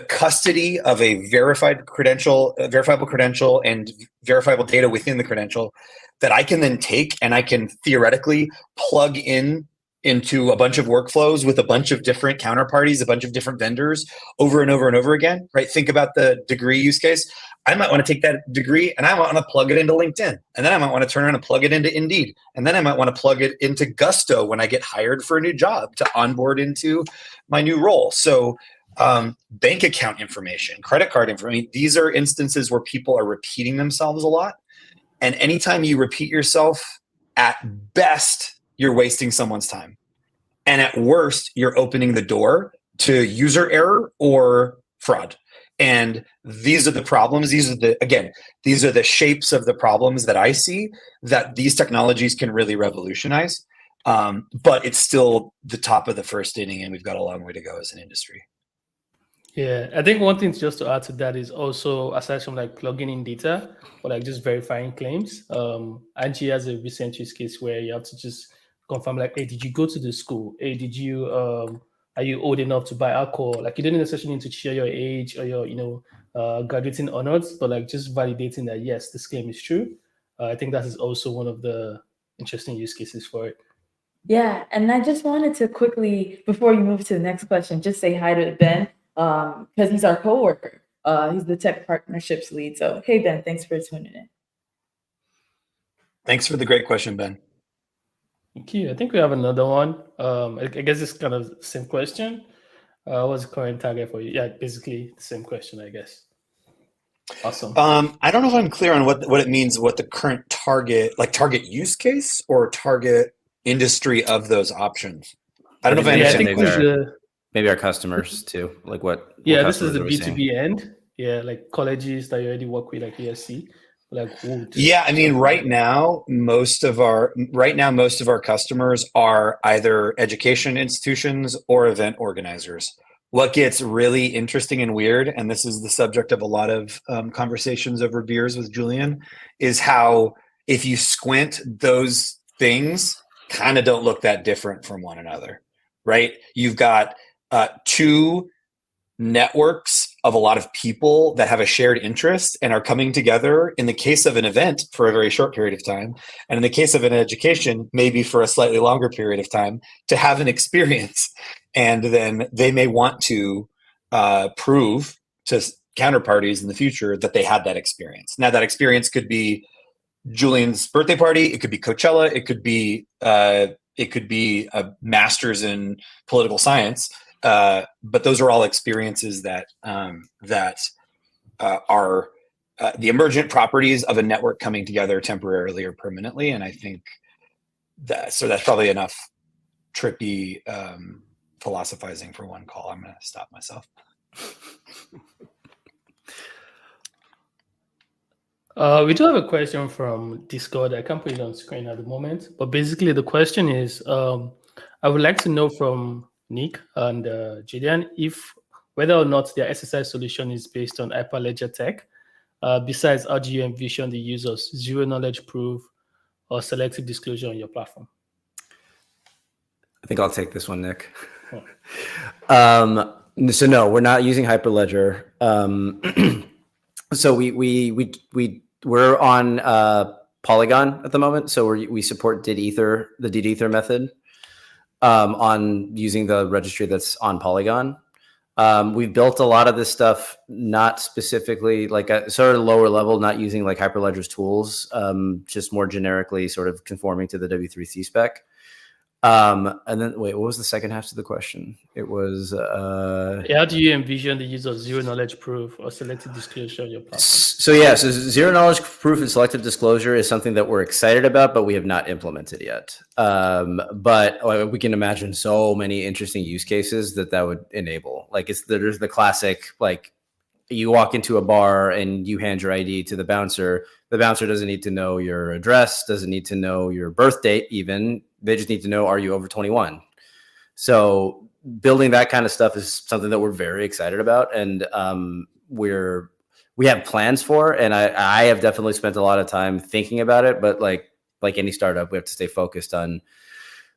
custody of a verifiable credential and verifiable data within the credential that I can then take and I can theoretically plug in into a bunch of workflows with a bunch of different counterparties, a bunch of different vendors over and over and over again, right? Think about the degree use case. I might want to take that degree and I want to plug it into LinkedIn. And then I might want to turn around and plug it into Indeed. And then I might want to plug it into Gusto when I get hired for a new job to onboard into my new role. So bank account information, credit card information, these are instances where people are repeating themselves a lot. And anytime you repeat yourself, at best, you're wasting someone's time. And at worst, you're opening the door to user error or fraud. And these are the problems. These are the shapes of the problems that I see that these technologies can really revolutionize. But it's still the top of the first inning, and we've got a long way to go as an industry. Yeah, I think one thing just to add to that is also, aside from like plugging in data or like just verifying claims, Angie has a recent use case where you have to just confirm like, hey, did you go to the school? Hey, did you are you old enough to buy alcohol? Like, you didn't necessarily need to share your age or your graduating honors, but like just validating that yes, this claim is true. I think that is also one of the interesting use cases for it. Yeah, and I just wanted to quickly, before you move to the next question, just say hi to Ben, because he's our coworker. He's the tech partnerships lead. So, hey, Ben, thanks for tuning in. Thanks for the great question, Ben. Thank you. I think we have another one. I guess it's kind of the same question. What's the current target for you? Yeah, basically the same question, I guess. Awesome. I don't know if I'm clear on what it means, what the current target use case or target industry of those options. I don't know if I understand. Maybe our customers too. Like what? Yeah, this is the B2B end. Yeah, like colleges that you already work with, like ESC. Like, yeah, I mean, right now, most of our customers are either education institutions or event organizers. What gets really interesting and weird, and this is the subject of a lot of conversations over beers with Julian, is how if you squint, those things kind of don't look that different from one another, right? You've got two networks of a lot of people that have a shared interest and are coming together in the case of an event for a very short period of time, and in the case of an education, maybe for a slightly longer period of time, to have an experience. And then they may want to prove to counterparties in the future that they had that experience. Now, that experience could be Julian's birthday party, it could be Coachella, it could be a master's in political science. But those are all experiences that are the emergent properties of a network coming together temporarily or permanently. And I think that's probably enough trippy philosophizing for one call. I'm going to stop myself. We do have a question from Discord. I can't put it on screen at the moment, but basically the question is, I would like to know from Nick and Julian if whether or not their SSI solution is based on Hyperledger tech. Besides, how do you envision the use of zero knowledge proof or selective disclosure on your platform? I think I'll take this one, Nick. So no, we're not using Hyperledger. So we're on Polygon at the moment. So we support the did ether method on using the registry that's on Polygon. We've built a lot of this stuff, not specifically like a sort of lower level, not using like Hyperledger's tools, just more generically sort of conforming to the W3C spec. And then wait, what was the second half of the question? It was how do you envision the use of zero knowledge proof or selective disclosure on your platform? So zero knowledge proof and selective disclosure is something that we're excited about, but we have not implemented yet. But we can imagine so many interesting use cases that would enable. Like there's the classic, like you walk into a bar and you hand your ID to the bouncer. The bouncer doesn't need to know your address, doesn't need to know your birth date even. They just need to know, are you over 21? So building that kind of stuff is something that we're very excited about. And we have plans for, and I have definitely spent a lot of time thinking about it, but like any startup, we have to stay focused on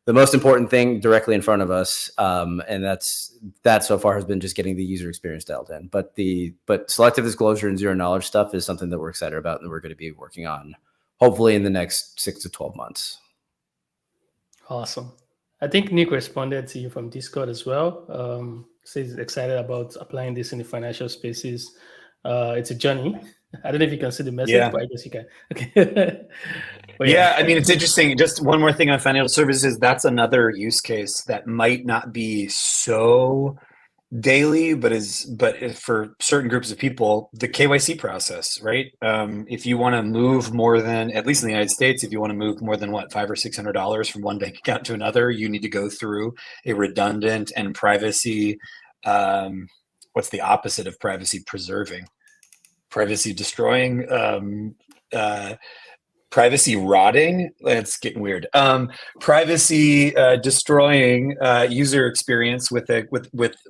the most important thing directly in front of us. And that so far has been just getting the user experience dialed in. But selective disclosure and zero knowledge stuff is something that we're excited about and we're going to be working on hopefully in the next 6 to 12 months. Awesome. I think Nick responded to you from Discord as well. Says he's excited about applying this in the financial spaces. It's a journey. I don't know if you can see the message, Yeah. but I guess you can. Okay. But Yeah, I mean, it's interesting. Just one more thing on financial services. That's another use case that might not be so daily, but for certain groups of people, the KYC process, right? If you want to move more than, at least in the United States, if you want to move more than what, $500 or $600 from one bank account to another, you need to go through a redundant and privacy. What's the opposite of privacy preserving? Privacy destroying. Privacy rotting. It's getting weird. Privacy destroying user experience with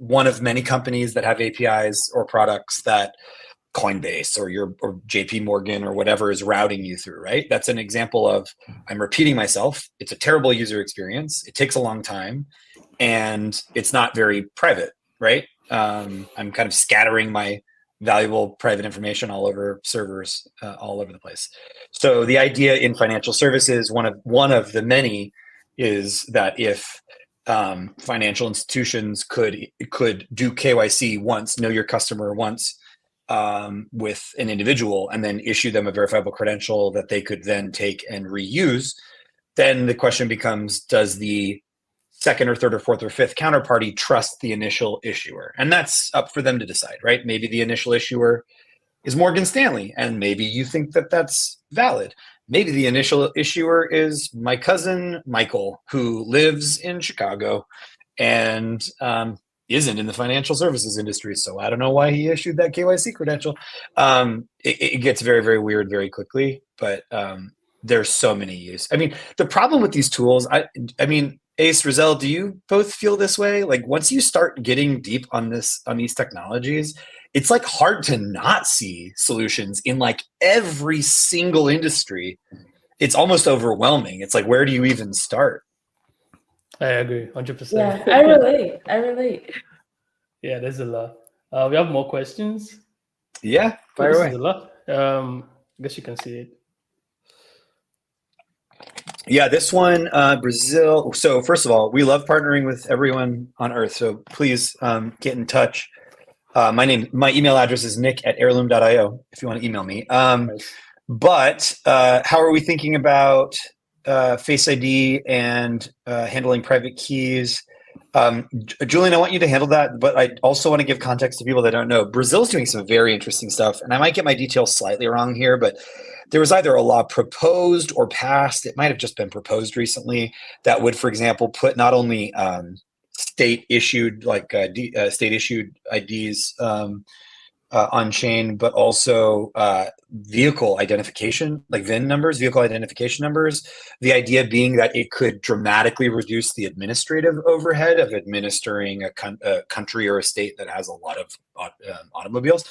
one of many companies that have APIs or products that Coinbase or JP Morgan or whatever is routing you through, right? That's an example of, I'm repeating myself. It's a terrible user experience. It takes a long time and it's not very private, right? I'm kind of scattering my valuable private information all over servers, all over the place. So the idea in financial services, one of the many, is that if financial institutions could do KYC once, know your customer once, with an individual, and then issue them a verifiable credential that they could then take and reuse, then the question becomes: does the second or third or fourth or fifth counterparty trust the initial issuer? And that's up for them to decide, right? Maybe the initial issuer is Morgan Stanley, and maybe you think that that's valid. Maybe the initial issuer is my cousin Michael, who lives in Chicago and isn't in the financial services industry. So I don't know why he issued that KYC credential. It gets very, very weird very quickly, but there's so many use. I mean, the problem with these tools, I mean, Ace, Rizal, do you both feel this way? Like, once you start getting deep on these technologies, it's like hard to not see solutions in like every single industry. It's almost overwhelming. It's like, where do you even start? I agree, 100%. Yeah, I relate. Yeah, there's a lot. We have more questions. Yeah, fire This away. is a lot. I guess you can see it. Yeah, this one, Brazil. So first of all, we love partnering with everyone on Earth. So please get in touch. My email address is nick@heirloom.io if you want to email me. Nice. But how are we thinking about Face ID and handling private keys? Julian, I want you to handle that, but I also want to give context to people that don't know. Brazil's doing some very interesting stuff, and I might get my details slightly wrong here, but there was either a law proposed or passed, it might have just been proposed recently, that would, for example, put not only state-issued state-issued IDs on chain, but also vehicle identification, like VIN numbers, vehicle identification numbers. The idea being that it could dramatically reduce the administrative overhead of administering a country or a state that has a lot of automobiles.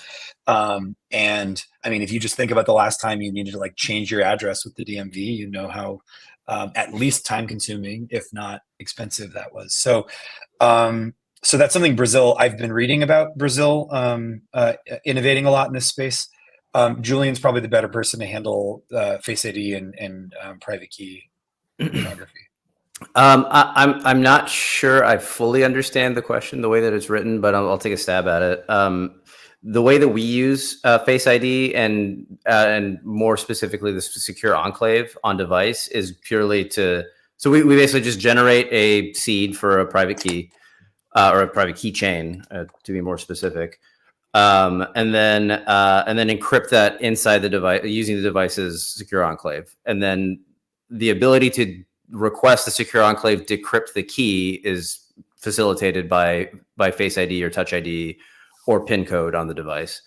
And I mean, if you just think about the last time you needed to like change your address with the DMV, you know how at least time consuming, if not expensive, that was. So that's something I've been reading about Brazil innovating a lot in this space. Julian's probably the better person to handle Face ID and private key cryptography. I'm not sure I fully understand the question the way that it's written, but I'll take a stab at it. The way that we use Face ID and more specifically the secure enclave on device is purely so we basically just generate a seed for a private key. Or a private keychain, to be more specific, and then encrypt that inside the device using the device's secure enclave. And then the ability to request the secure enclave decrypt the key is facilitated by Face ID or Touch ID or PIN code on the device.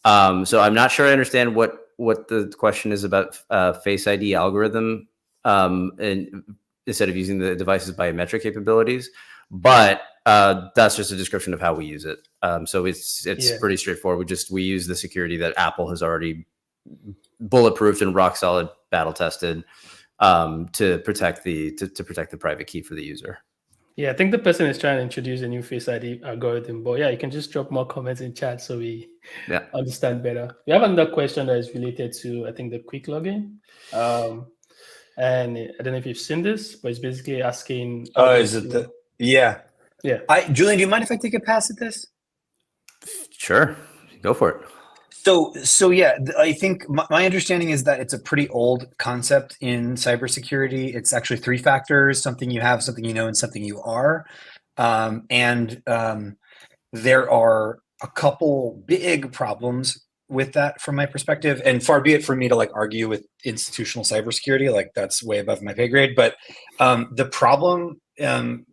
So I'm not sure I understand what the question is about Face ID algorithm, and instead of using the device's biometric capabilities, but that's just a description of how we use it. So it's pretty straightforward. We use the security that Apple has already bulletproofed and rock solid battle tested to protect the private key for the user. Yeah, I think the person is trying to introduce a new Face ID algorithm, but yeah, you can just drop more comments in chat so we understand better. We have another question that is related to, I think, the quick login. And I don't know if you've seen this, but it's basically asking. Is it the? Yeah. Yeah. Julian, do you mind if I take a pass at this? Sure, go for it. So yeah, I think my understanding is that it's a pretty old concept in cybersecurity. It's actually three factors: something you have, something you know, and something you are. There are a couple big problems with that from my perspective, and far be it for me to like argue with institutional cybersecurity, like that's way above my pay grade. But the problem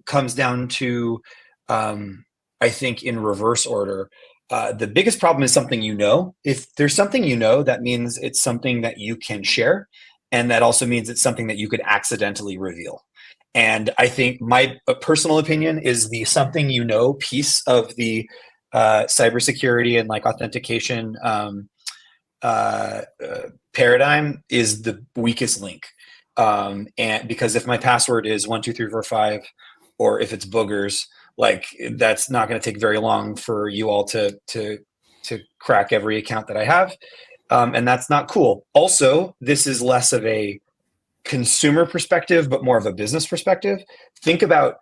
comes down to, I think, in reverse order. The biggest problem is something you know. If there's something you know, that means it's something that you can share, and that also means it's something that you could accidentally reveal. And I think my personal opinion is the something you know piece of the cybersecurity and like authentication paradigm is the weakest link. And because if my password is 12345, or if it's boogers, like that's not going to take very long for you all to crack every account that I have, and that's not cool. Also, this is less of a consumer perspective, but more of a business perspective. Think about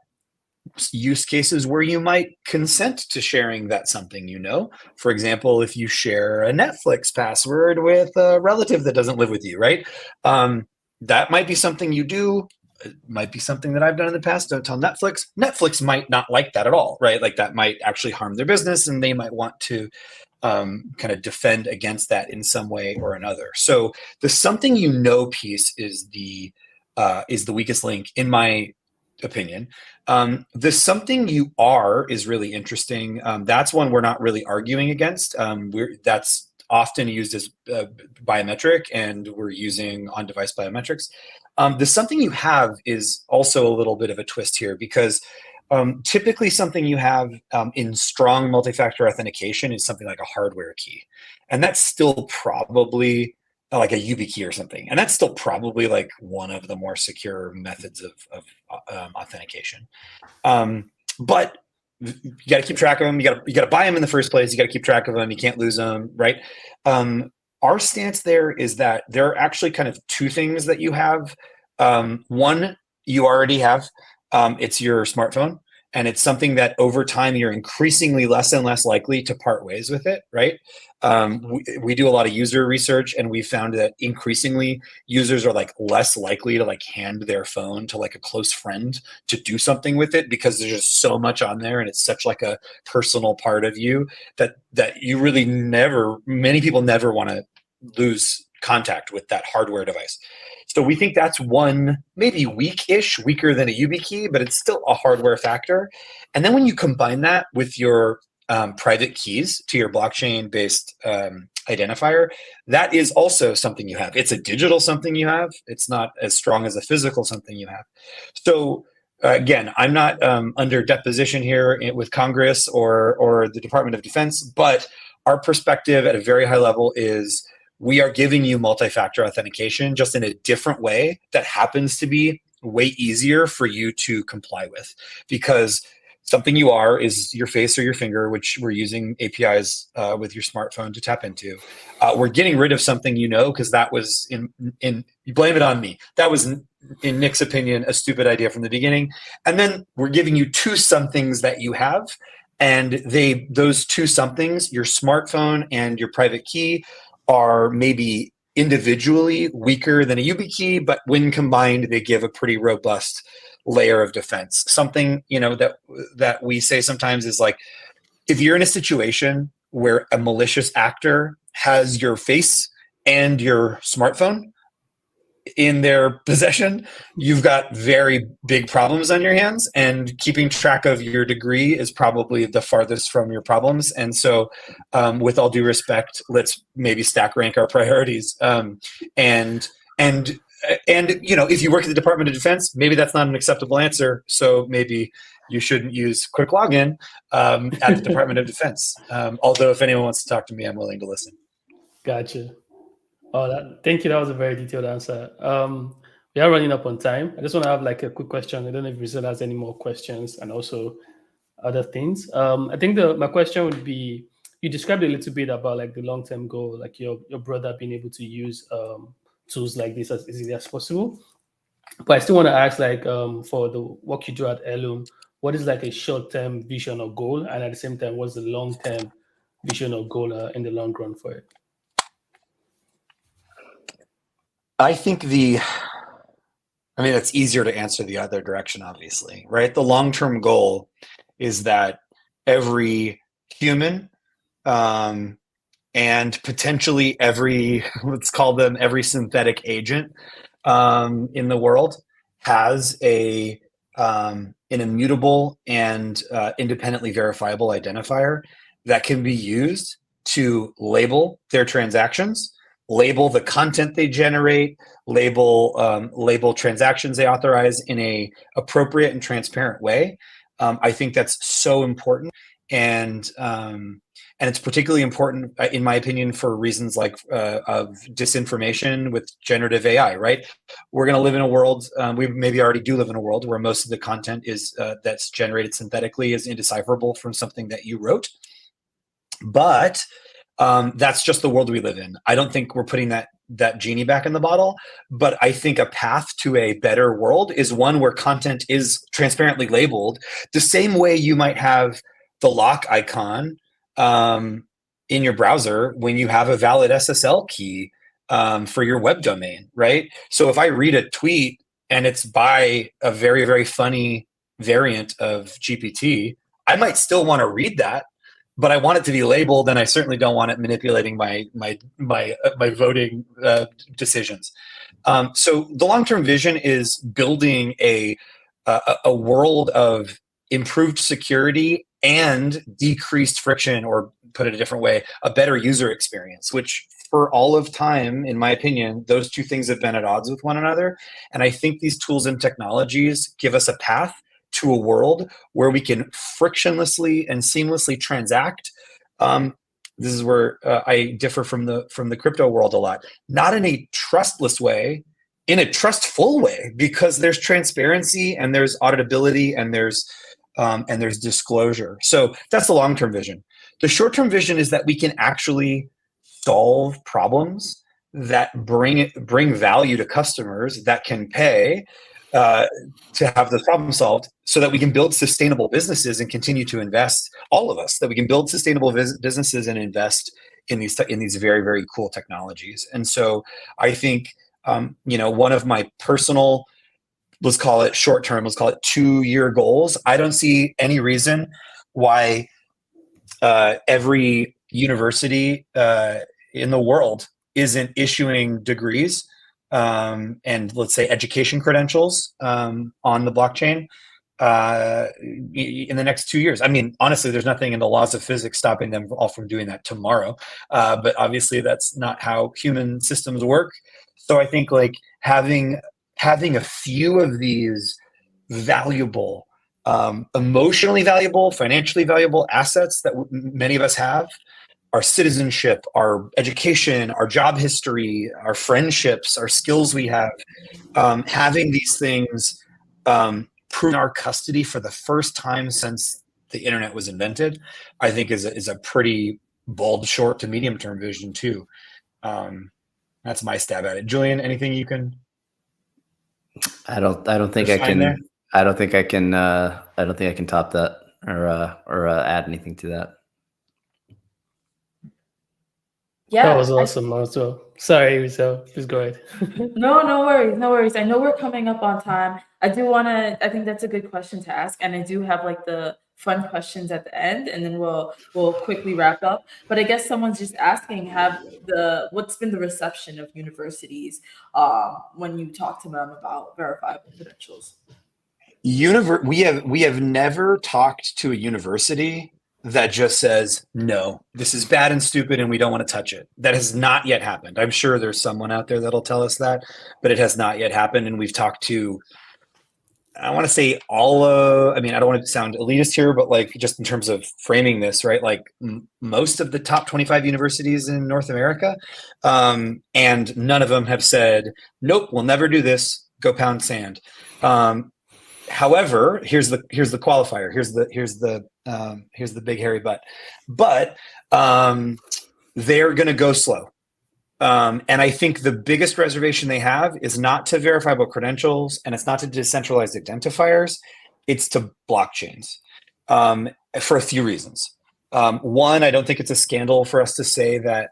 use cases where you might consent to sharing that something you know. For example, if you share a Netflix password with a relative that doesn't live with you, right? That might be something you do. It might be something that I've done in the past. Don't tell Netflix. Netflix might not like that at all, right? Like that might actually harm their business, and they might want to kind of defend against that in some way or another. So the something you know piece is the weakest link, in my opinion. The something you are is really interesting. That's one we're not really arguing against. That's often used as biometric, and we're using on-device biometrics. The something you have is also a little bit of a twist here, because typically something you have in strong multi-factor authentication is something like a hardware key. And that's still probably like a YubiKey or something. And that's still probably like one of the more secure methods of authentication. But you got to keep track of them. You got to buy them in the first place. You got to keep track of them. You can't lose them, right? Our stance there is that there are actually kind of two things that you have. One, you already have. It's your smartphone, and it's something that over time you're increasingly less and less likely to part ways with it, right? We do a lot of user research, and we found that increasingly users are like less likely to like hand their phone to like a close friend to do something with it, because there's just so much on there, and it's such like a personal part of you that you really many people never want to lose contact with that hardware device. So we think that's one, maybe weaker than a YubiKey, but it's still a hardware factor. And then when you combine that with your private keys to your blockchain-based identifier, that is also something you have. It's a digital something you have. It's not as strong as a physical something you have. So again, I'm not under deposition here with Congress or the Department of Defense, but our perspective at a very high level is we are giving you multi-factor authentication just in a different way that happens to be way easier for you to comply with, because something you are is your face or your finger, which we're using APIs with your smartphone to tap into. We're getting rid of something you know, because that was in you blame it on me. That was in Nick's opinion a stupid idea from the beginning. And then we're giving you two somethings that you have, and those two somethings, your smartphone and your private key, are maybe individually weaker than a YubiKey, but when combined, they give a pretty robust layer of defense. Something, that we say sometimes is like, if you're in a situation where a malicious actor has your face and your smartphone in their possession, you've got very big problems on your hands, and keeping track of your degree is probably the farthest from your problems. And so with all due respect, let's maybe stack rank our priorities. And if you work at the Department of Defense, maybe that's not an acceptable answer. So maybe you shouldn't use quick login at the Department of Defense. Although if anyone wants to talk to me, I'm willing to listen. Gotcha. Thank you. That was a very detailed answer. We are running up on time. I just want to have like a quick question. I don't know if Rizal has any more questions and also other things. I think my question would be, you described a little bit about like the long-term goal, like your brother being able to use tools like this as easily as possible. But I still want to ask, like, for the work you do at Heirloom, what is like a short-term vision or goal, and at the same time, what's the long-term vision or goal in the long run for it? I think it's easier to answer the other direction, obviously, right? The long-term goal is that every human, and potentially every, let's call them every synthetic agent, in the world has an immutable and independently verifiable identifier that can be used to label their transactions, label the content they generate, label transactions they authorize in a appropriate and transparent way. I think that's so important, and it's particularly important, in my opinion, for reasons like of disinformation with generative AI. Right, we're going to live in a world. We maybe already do live in a world where most of the content is that's generated synthetically is indecipherable from something that you wrote. But that's just the world we live in. I don't think we're putting that genie back in the bottle, but I think a path to a better world is one where content is transparently labeled, the same way you might have the lock icon in your browser when you have a valid SSL key for your web domain, right? So if I read a tweet and it's by a very, very funny variant of GPT, I might still want to read that, but I want it to be labeled, and I certainly don't want it manipulating my voting decisions. So the long-term vision is building a world of improved security and decreased friction, or put it a different way, a better user experience, which for all of time, in my opinion, those two things have been at odds with one another. And I think these tools and technologies give us a path to a world where we can frictionlessly and seamlessly transact. This is where I differ from the crypto world a lot. Not in a trustless way, in a trustful way, because there's transparency and there's auditability and there's disclosure. So that's the long-term vision. The short-term vision is that we can actually solve problems that bring value to customers that can pay to have those problems solved, so that we can build sustainable businesses and continue to invest, all of us, that we can build sustainable businesses and invest in these very, very cool technologies. And so I think, one of my personal, let's call it short term, let's call it 2-year goals, I don't see any reason why every university in the world isn't issuing degrees and, let's say, education credentials on the blockchain in the next 2 years. I mean, honestly, there's nothing in the laws of physics stopping them all from doing that tomorrow. But obviously, that's not how human systems work. So I think, like, having a few of these valuable, emotionally valuable, financially valuable assets that many of us have, our citizenship, our education, our job history, our friendships, our skills we have, having these things proven our custody for the first time since the internet was invented, I think is a pretty bold short to medium term vision too. That's my stab at it. Julian, anything you can? I don't think I can. There? I don't think I can top that or add anything to that. Yeah, that was awesome. Also, sorry, so please go ahead. No worries. I know we're coming up on time. I think that's a good question to ask, and I do have like the fun questions at the end, and then we'll quickly wrap up. But I guess someone's just asking, what's been the reception of universities when you talk to them about verifiable credentials? We have never talked to a university that just says, no, this is bad and stupid and we don't want to touch it. That has not yet happened. I'm sure there's someone out there that'll tell us that, but it has not yet happened. And we've talked to, I want to say I don't want to sound elitist here, but like, just in terms of framing this, right? Like most of the top 25 universities in North America, and none of them have said, nope, we'll never do this, go pound sand. However, here's the qualifier. Here's the big hairy but they're going to go slow. And I think the biggest reservation they have is not to verifiable credentials, and it's not to decentralized identifiers. It's to blockchains, for a few reasons. One, I don't think it's a scandal for us to say that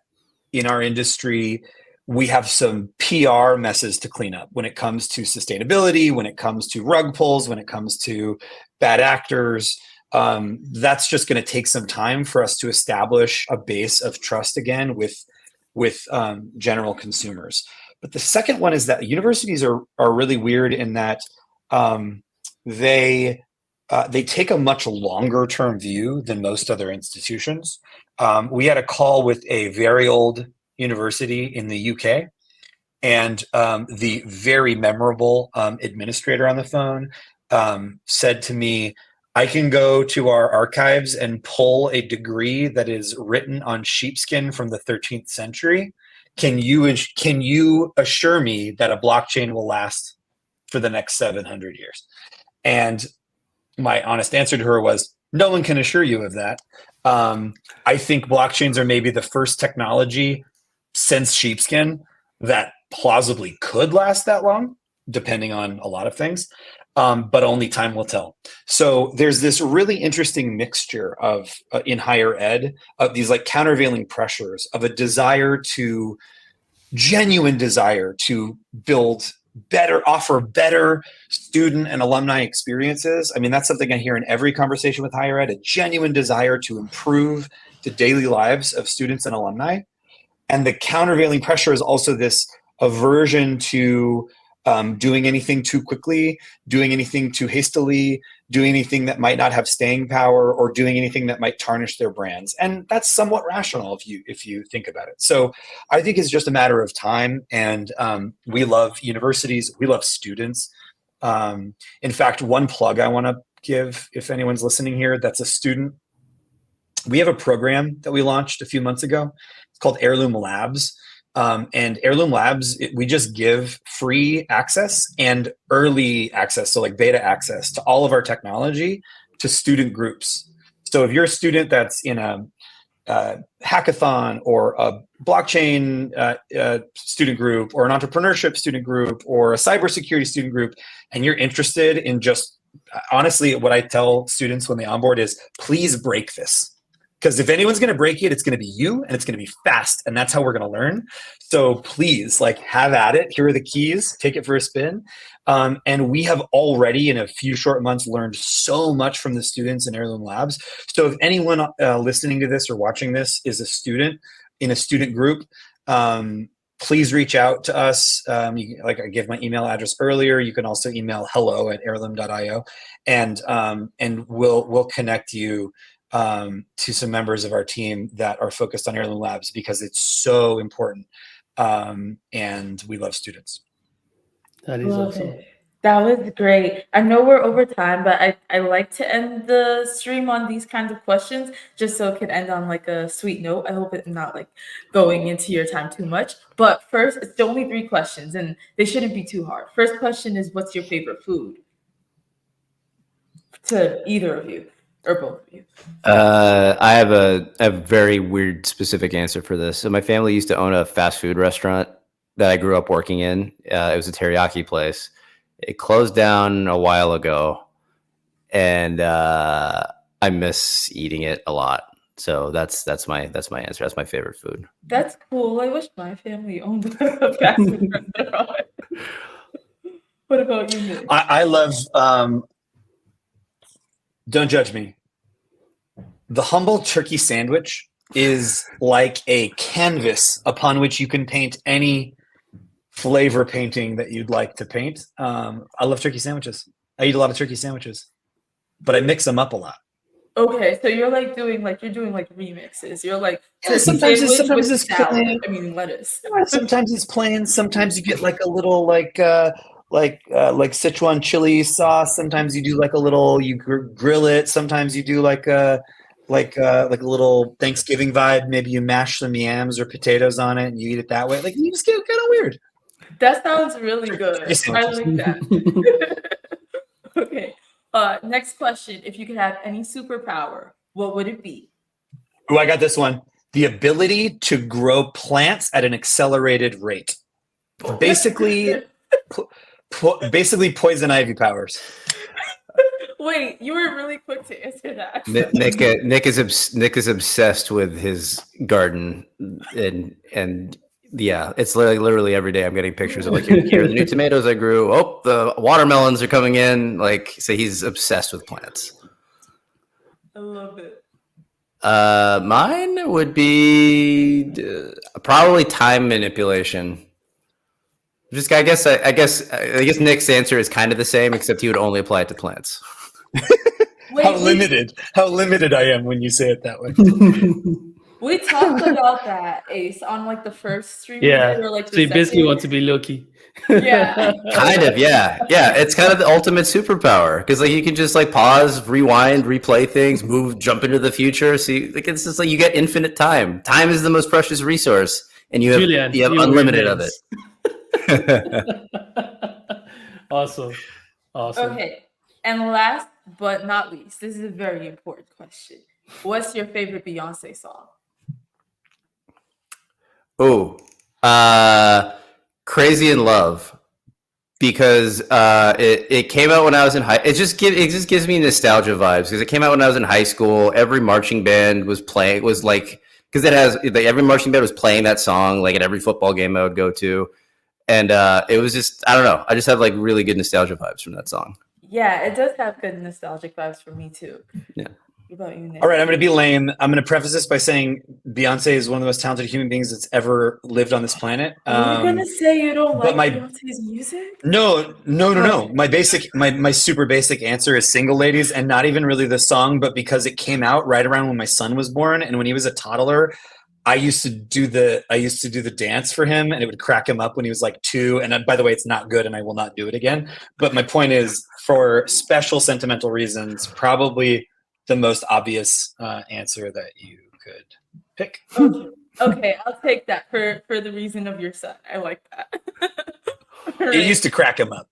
in our industry, we have some PR messes to clean up when it comes to sustainability, when it comes to rug pulls, when it comes to bad actors. That's just going to take some time for us to establish a base of trust again with general consumers. But the second one is that universities are really weird in that they take a much longer term view than most other institutions. We had a call with a very old university in the UK, and the very memorable administrator on the phone said to me, I can go to our archives and pull a degree that is written on sheepskin from the 13th century. Can you assure me that a blockchain will last for the next 700 years? And my honest answer to her was, no one can assure you of that. I think blockchains are maybe the first technology since sheepskin that plausibly could last that long, depending on a lot of things. But only time will tell. So there's this really interesting mixture of in higher ed of these like countervailing pressures of a genuine desire to offer better student and alumni experiences. I mean, that's something I hear in every conversation with higher ed, a genuine desire to improve the daily lives of students and alumni. And the countervailing pressure is also this aversion to doing anything too quickly, doing anything too hastily, doing anything that might not have staying power, or doing anything that might tarnish their brands. And that's somewhat rational if you think about it. So I think it's just a matter of time. And we love universities, we love students. In fact, one plug I want to give, if anyone's listening here, that's a student. We have a program that we launched a few months ago. It's called Heirloom Labs. And Heirloom Labs, we just give free access and early access, so like beta access to all of our technology to student groups. So if you're a student that's in a hackathon or a blockchain student group or an entrepreneurship student group or a cybersecurity student group, and you're interested in just, honestly, what I tell students when they onboard is, please break this. Because if anyone's going to break it, it's going to be you, and it's going to be fast, and that's how we're going to learn. So please, like, have at it. Here are the keys. Take it for a spin. And we have already, in a few short months, learned so much from the students in Heirloom Labs. So if anyone listening to this or watching this is a student in a student group, please reach out to us. Like I gave my email address earlier. You can also email hello@heirloom.io, and we'll connect you to some members of our team that are focused on Heirloom Labs, because it's so important, and we love students. That is awesome. It. That was great. I know we're over time, but I like to end the stream on these kinds of questions just so it can end on like a sweet note. I hope it's not like going into your time too much. But first, it's only 3 questions and they shouldn't be too hard. First question is, what's your favorite food? To either of you. Or both of you. I have a very weird specific answer for this. So my family used to own a fast food restaurant that I grew up working in. It was a teriyaki place. It closed down a while ago, and I miss eating it a lot. So that's my answer. That's my favorite food. That's cool. I wish my family owned a fast food restaurant. What about you, Nick? I love. Don't judge me. The humble turkey sandwich is like a canvas upon which you can paint any flavor painting that you'd like to paint. I love turkey sandwiches. I eat a lot of turkey sandwiches, but I mix them up a lot. Okay, so you're doing remixes. You're like, sometimes it's salad. plain. I mean, lettuce. Sometimes it's plain. Sometimes you get like a little like Sichuan chili sauce. Sometimes you do like a little, you grill it. Sometimes you do like a little Thanksgiving vibe. Maybe you mash some yams or potatoes on it and you eat it that way. Like, you just get kind of weird. That sounds really good. I like that. Okay. Next question. If you could have any superpower, what would it be? Oh, I got this one. the ability to grow plants at an accelerated rate. Basically, basically poison ivy powers. Wait, you were really quick to answer that. Nick is obsessed with his garden, and yeah, it's literally every day I'm getting pictures of like here are the new tomatoes I grew. Oh, the watermelons are coming in. Like, so he's obsessed with plants. I love it. Mine would be probably time manipulation. Just I guess Nick's answer is kind of the same, except he would only apply it to plants. Wait, How limited I am when you say it that way. we talked about that, Ace, on like the first stream. Yeah. Or like So you basically want to be Loki. Yeah. Kind of, yeah. It's kind of the ultimate superpower because like you can just like pause, rewind, replay things, move, jump into the future. See, like it's just like you get infinite time. Time is the most precious resource, and you have unlimited of it. Awesome. Okay. And last but not least, this is a very important question. What's your favorite Beyonce song? Oh, Crazy in Love, because it came out when I was in high. It just gives me nostalgia vibes because it came out when I was in high school. Every marching band was playing. Was like because it has like, every marching band was playing that song like at every football game I would go to, and it was just I don't know. I just have like really good nostalgia vibes from that song. Yeah, it does have good nostalgic vibes for me too. Yeah. What about you, Nick? All right, I'm going to be lame. I'm going to preface this by saying Beyonce is one of the most talented human beings that's ever lived on this planet. Are you gonna say you don't but like Beyonce's music? No. My super basic answer is "Single Ladies," and not even really the song, but because it came out right around when my son was born, and when he was a toddler, I used to do the dance for him, and it would crack him up when he was like 2. And by the way, it's not good, and I will not do it again. But my point is, for special sentimental reasons, probably the most obvious answer that you could pick. Okay, I'll take that for the reason of your son. I like that. It used to crack him up.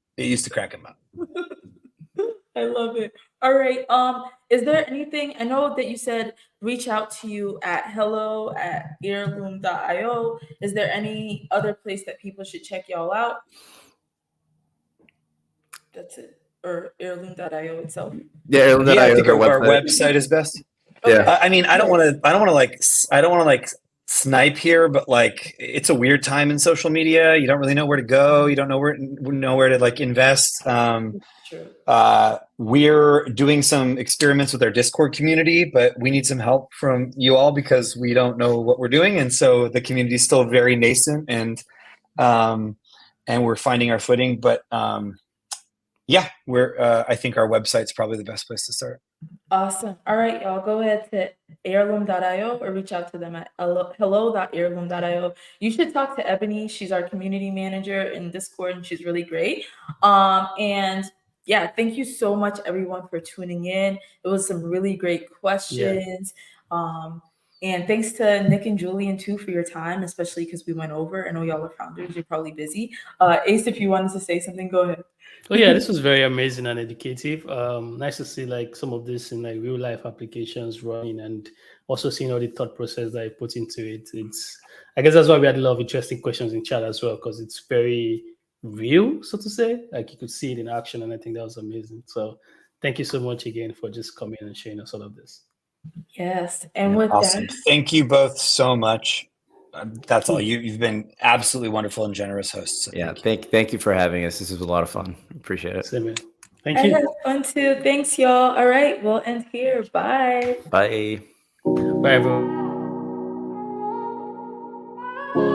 I love it. All right. Is there anything? I know that you said reach out to you at hello@heirloom.io. Is there any other place that people should check y'all out? That's it. Or heirloom.io itself. Yeah, heirloom.io I think is our website is best. Yeah. I mean, I don't want to like snipe here, but like it's a weird time in social media. You don't really know where to go. You don't know where to like invest. We're doing some experiments with our Discord community, but we need some help from you all because we don't know what we're doing, and so the community is still very nascent, and we're finding our footing. But yeah, I think our website's probably the best place to start. Awesome. All right, y'all go ahead to heirloom.io or reach out to them at hello.heirloom.io. You should talk to Ebony. She's our community manager in Discord, and she's really great. And yeah, thank you so much, everyone, for tuning in. It was some really great questions. Yeah. And thanks to Nick and Julian, too, for your time, especially because we went over. I know y'all are founders. You're probably busy. Ace, if you wanted to say something, go ahead. Oh yeah, this was very amazing and educative. Nice to see like some of this in like real life applications running, and also seeing all the thought process that I put into it. I guess that's why we had a lot of interesting questions in chat as well, because it's very real, so to say. Like you could see it in action, and I think that was amazing. So thank you so much again for just coming and sharing us all of this. Yes, and with awesome. that, thank you both so much. That's all. You've been absolutely wonderful and generous hosts. So yeah, thank you for having us. This was a lot of fun. Appreciate it. Same here. Thank you. I had fun too. Thanks, y'all. All right, we'll end here. Bye. Bye. Bye, everyone.